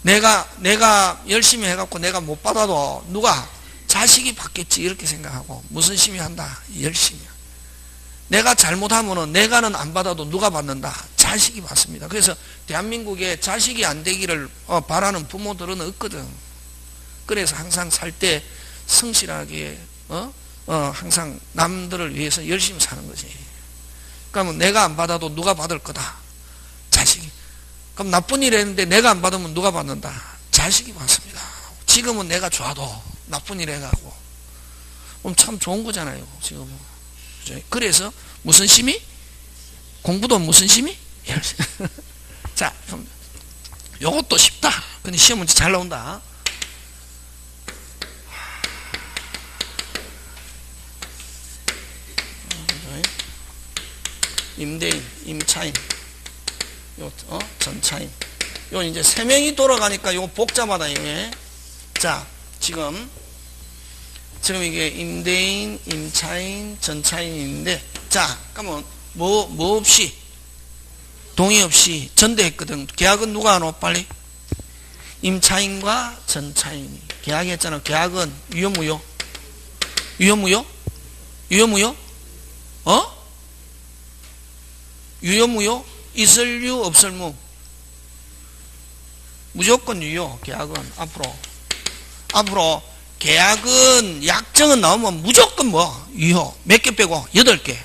내가 열심히 해갖고 내가 못 받아도 누가 자식이 받겠지 이렇게 생각하고 무슨 심이 한다? 열심히. 내가 잘못하면은 내가는 안 받아도 누가 받는다? 자식이 받습니다. 그래서 대한민국에 자식이 안 되기를 바라는 부모들은 없거든. 그래서 항상 살 때 성실하게 항상 남들을 위해서 열심히 사는 거지. 그러면 내가 안 받아도 누가 받을 거다? 자식이. 그럼 나쁜 일 했는데 내가 안 받으면 누가 받는다? 자식이 받습니다. 지금은 내가 좋아도 나쁜 일 해가고. 그럼 참 좋은 거잖아요. 지금은. 그래서 무슨 심의? 공부도 무슨 심의? 자, 그럼 요것도 쉽다. 근데 시험 문제 잘 나온다. 임대인, 임차인, 전차인. 요 이제 세 명이 돌아가니까 요거 복잡하다 이게. 자, 지금 이게 임대인, 임차인, 전차인인데, 자, 그러면 뭐 없이 동의 없이 전대했거든. 계약은 누가 하노? 빨리. 임차인과 전차인이 계약했잖아. 계약은 유효무효? 유효무효? 유효무효? 유효무효? 있을유 없을무? 무조건 유효. 계약은 앞으로 계약은 약정은 나오면 무조건 뭐 유효. 몇 개 빼고 8개.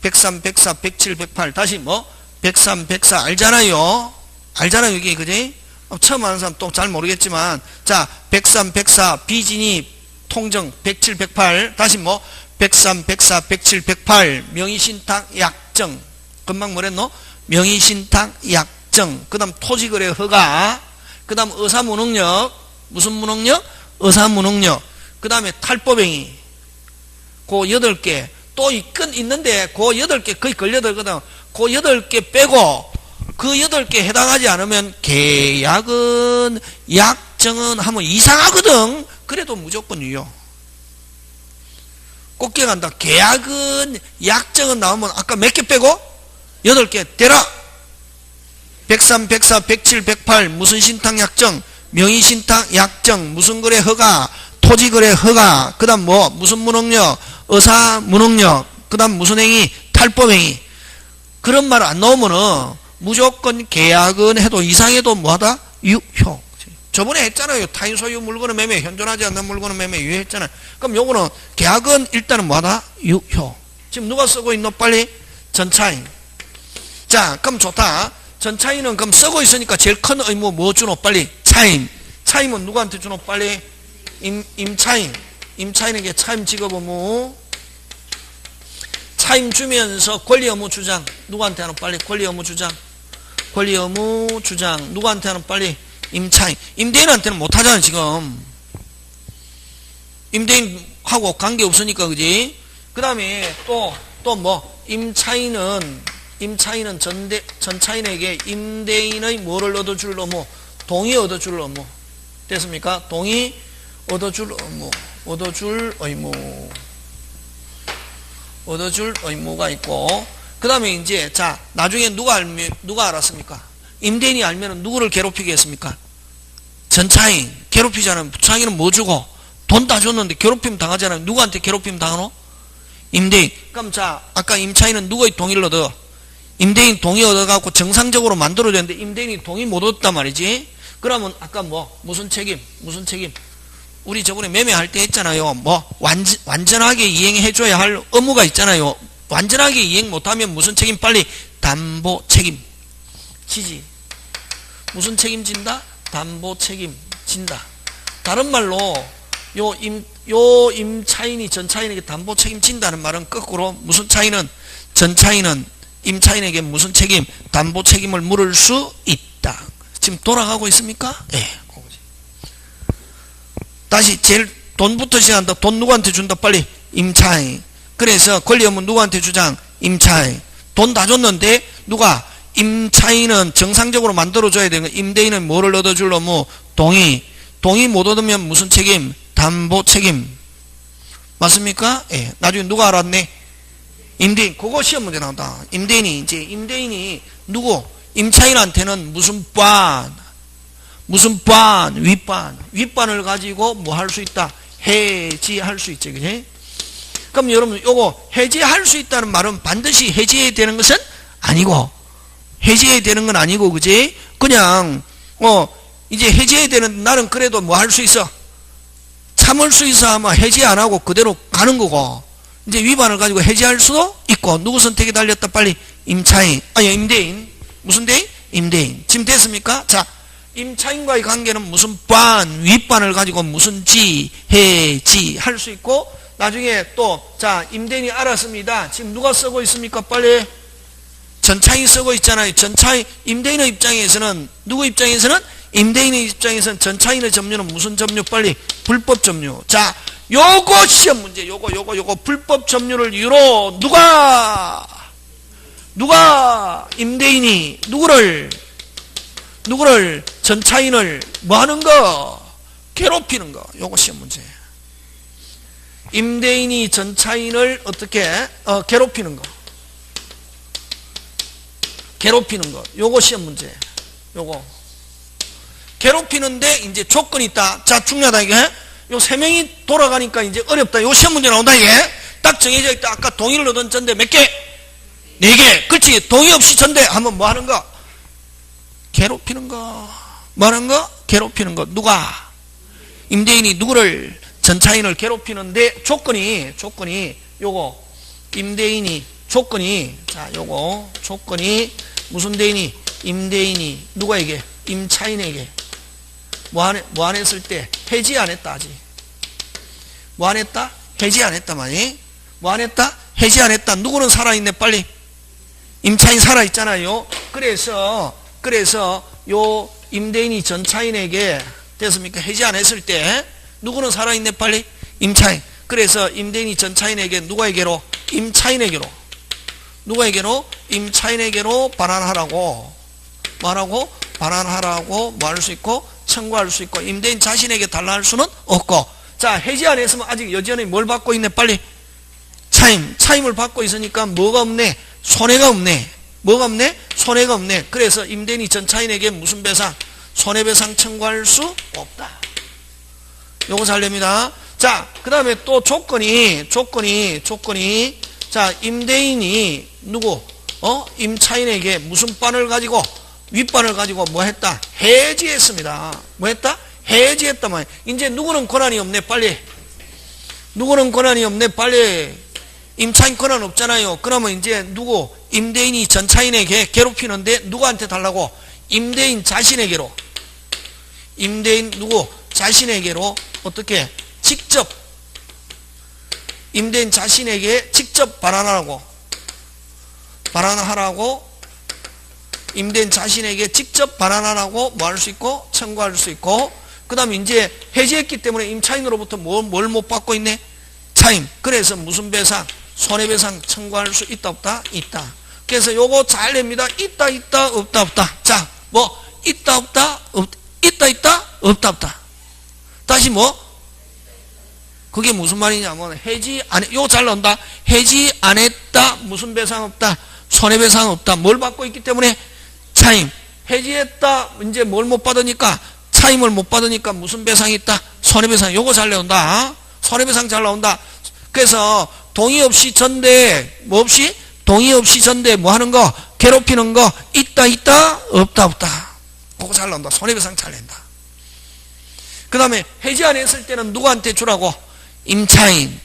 103, 104, 107, 108 다시 뭐 103, 104 알잖아요. 이게 그지? 처음 하는 사람 또 잘 모르겠지만 자 103, 104 비진이 통정 107, 108 다시 뭐 103, 104, 107, 108 명의신탁 약정. 금방 뭐랬노? 명의신탁 약정. 그 다음 토지거래 허가. 그 다음 의사무능력. 무슨 무능력? 의사무능력. 그 다음에 탈법행위. 그 8개. 또 있는데 그 8개 거의 걸려들거든. 그 8개 빼고 그 8개 해당하지 않으면 계약은 약정은 하면 이상하거든. 그래도 무조건 유효. 꼭 기억한다. 계약은 약정은 나오면 아까 몇 개 빼고 8개 대라. 103, 104, 107, 108 무슨 신탁 약정? 명의신탁 약정, 무슨 거래 허가, 토지거래 허가, 그 다음 뭐, 무슨 무능력, 의사 무능력, 그 다음 무슨 행위, 탈법행위. 그런 말 안 나오면은 무조건 계약은 해도 이상해도 뭐하다? 유효. 저번에 했잖아요. 타인 소유 물건의 매매, 현존하지 않는 물건의 매매 유효했잖아요. 그럼 요거는 계약은 일단은 뭐하다? 유효. 지금 누가 쓰고 있노? 빨리? 전차인. 자, 그럼 좋다. 전차인은 그럼 쓰고 있으니까 제일 큰 의무 뭐 주노? 빨리? 차임은 누구한테 주노? 빨리 임차인에게 차임 직업 의무, 차임 주면서 권리 의무 주장. 누구한테 하는? 빨리 권리 의무 주장. 권리 의무 주장. 누구한테 하는? 빨리 임차인. 임대인한테는 못하잖아 지금. 임대인하고 관계없으니까. 그지? 그 다음에 또 뭐? 임차인은 전차인에게 임대인의 뭐를 얻어줄 의무? 동의 얻어줄 의무. 됐습니까? 동의 얻어줄 의무. 얻어줄 의무가 있고, 그 다음에 이제, 자, 나중에 누가 알았습니까? 임대인이 알면은 누구를 괴롭히게 했습니까? 전차인. 괴롭히잖아요. 자기는 뭐 주고? 돈 다 줬는데 괴롭힘 당하잖아요. 누구한테 괴롭힘 당하노? 임대인. 그럼 자, 아까 임차인은 누구의 동의를 얻어? 임대인 동의 얻어갖고 정상적으로 만들어야 되는데 임대인이 동의 못 얻었단 말이지. 그러면 아까 뭐, 무슨 책임? 우리 저번에 매매할 때 했잖아요. 뭐, 완전하게 이행해줘야 할 의무가 있잖아요. 완전하게 이행 못하면 무슨 책임? 빨리 담보 책임 지지. 무슨 책임진다? 담보 책임진다. 다른 말로 요 임차인이 전차인에게 담보 책임진다는 말은 거꾸로 무슨 차이는? 전차인은 임차인에게 무슨 책임? 담보 책임을 물을 수 있다. 지금 돌아가고 있습니까? 예. 다시 제일 돈부터 시작한다. 돈 누구한테 준다? 빨리 임차인. 그래서 권리 의무 누구한테 주장? 임차인. 돈 다 줬는데 누가? 임차인은 정상적으로 만들어줘야 되는 거. 임대인은 뭐를 얻어줄 의무? 동의 못 얻으면 무슨 책임? 담보 책임. 맞습니까? 예. 나중에 누가 알았네? 임대인. 그거 시험 문제 나온다. 임대인이 누구? 임차인한테는 무슨 윗반을 가지고 뭐 할 수 있다? 해지할 수 있지. 그지? 그럼 여러분 요거 해지할 수 있다는 말은 반드시 해지해야 되는 것은 아니고, 그지? 그냥 이제 해지해야 되는 날은 그래도 뭐 할 수 있어? 참을 수 있어. 아마 해지 안 하고 그대로 가는 거고, 이제 위반을 가지고 해지할 수도 있고. 누구 선택에 달렸다? 빨리 임대인. 무슨 대인? 임대인. 지금 됐습니까? 자, 임차인과의 관계는 무슨 윗반을 가지고 무슨 해지 할 수 있고, 나중에 또, 자, 임대인이 알았습니다. 지금 누가 쓰고 있습니까? 빨리. 전차인이 쓰고 있잖아요. 임대인의 입장에서는, 누구 입장에서는? 임대인의 입장에서는 전차인의 점유는 무슨 점유? 빨리. 불법 점유. 자, 요거 시험 문제. 요거 불법 점유를 이유로 누가 임대인이 누구를 전차인을 뭐 하는 거? 괴롭히는 거. 요거 시험 문제. 임대인이 전차인을 어떻게 괴롭히는 거. 요거 시험 문제. 요거 괴롭히는데 이제 조건이 있다. 자, 중요하다 이게. 요 세 명이 돌아가니까 이제 어렵다. 요 시험 문제 나온다 이게. 딱 정해져 있다. 아까 동의를 얻은 전대 몇 개? 4개. 그렇지. 동의 없이 전대 하면 뭐 하는 거? 괴롭히는 거. 뭐 하는 거? 괴롭히는 거. 누가? 임대인이 누구를? 전차인을 괴롭히는데 조건이 요거 임대인이 조건이, 자, 요거 조건이 무슨 대인이? 임대인이 누구에게? 임차인에게 뭐 안 했을 때? 해지 안 했다. 아직 뭐 안 했다? 해지 안 했다. 많이 뭐 안 했다? 해지 안 했다. 누구는 살아있네? 빨리. 임차인 살아있잖아요. 그래서 요 임대인이 전차인에게 됐습니까? 해지 안 했을 때 누구는 살아있네? 빨리. 임차인. 그래서 임대인이 전차인에게 누구에게로? 임차인에게로. 누구에게로? 임차인에게로 반환하라고. 뭐하라고? 반환하라고 뭐 할 수 있고? 청구할 수 있고. 임대인 자신에게 달라 할 수는 없고. 자, 해지 안 했으면 아직 여전히 뭘 받고 있네? 빨리. 차임을 받고 있으니까 뭐가 없네? 손해가 없네. 뭐가 없네? 손해가 없네. 그래서 임대인이 전차인에게 무슨 배상? 손해배상 청구할 수 없다. 요거 잘 됩니다. 자, 그 다음에 또 조건이 자, 임대인이 누구? 임차인에게 무슨 반을 가지고? 윗반을 가지고 뭐 했다? 해지했습니다. 뭐 했다? 해지했다 말이야. 이제 누구는 권한이 없네? 빨리. 누구는 권한이 없네? 빨리. 임차인 권한 없잖아요. 그러면 이제 누구? 임대인이 전차인에게 괴롭히는데 누구한테 달라고? 임대인 자신에게로. 임대인 누구? 자신에게로 어떻게? 직접 임대인 자신에게 직접 발환하라고 임대인 자신에게 직접 발환하라고 뭐 할 수 있고? 청구할 수 있고 그 다음에 이제 해지했기 때문에 임차인으로부터 뭘 못 받고 있네? 차임. 그래서 무슨 배상? 손해배상 청구할 수 있다 없다? 있다. 그래서 요거 잘 냅니다. 있다 있다 없다 없다. 자, 뭐 있다 없다 있다 있다 없다 없다. 다시 뭐? 그게 무슨 말이냐면 해지 안 요 잘 나온다. 해지 안 했다. 무슨 배상 없다. 손해배상 없다. 뭘 받고 있기 때문에? 차임. 해지했다. 이제 뭘 못 받으니까? 차임을 못 받으니까 무슨 배상이 있다? 손해배상. 요거 잘 나온다. 손해배상 잘 나온다. 그래서 동의 없이 전대 뭐 없이? 동의 없이 전대 뭐 하는 거? 괴롭히는 거 있다 있다 없다 없다. 그거 잘 나온다. 손해배상 잘 낸다. 그 다음에 해지 안 했을 때는 누구한테 주라고? 임차인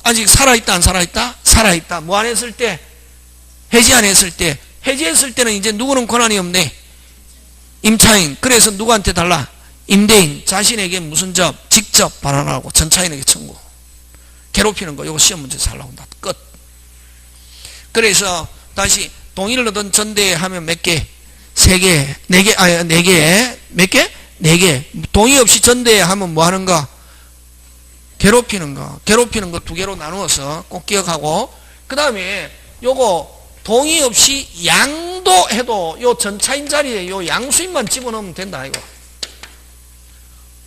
아직 살아있다 안 살아있다? 살아있다. 뭐 안 했을 때? 해지 안 했을 때. 해지했을 때는 이제 누구는 권한이 없네? 임차인. 그래서 누구한테 달라? 임대인 자신에게 무슨 점? 직접 발환하고 전차인에게 청구. 괴롭히는 거. 이거 시험 문제 잘 나온다. 끝. 그래서 다시 동의를 얻은 전대하면 몇 개? 3개, 4개, 4개. 몇 개? 4개. 동의 없이 전대하면 뭐 하는 거? 괴롭히는 거. 괴롭히는 거 2개로 나누어서 꼭 기억하고 그 다음에 요거 동의 없이 양도해도 요 전차인 자리에 요 양수인만 집어넣으면 된다 이거.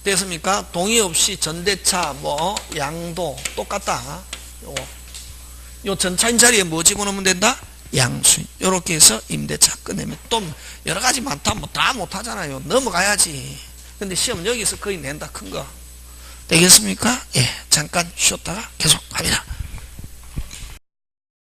됐습니까? 동의 없이 전대차 뭐 양도 똑같다. 요 전차인 자리에 뭐 집어넣으면 된다? 양수인. 요렇게 해서 임대차 끝내면 또 여러 가지 많다. 뭐 다 못하잖아요. 넘어가야지. 근데 시험 여기서 거의 낸다 큰 거. 되겠습니까? 예, 잠깐 쉬었다가 계속 합니다.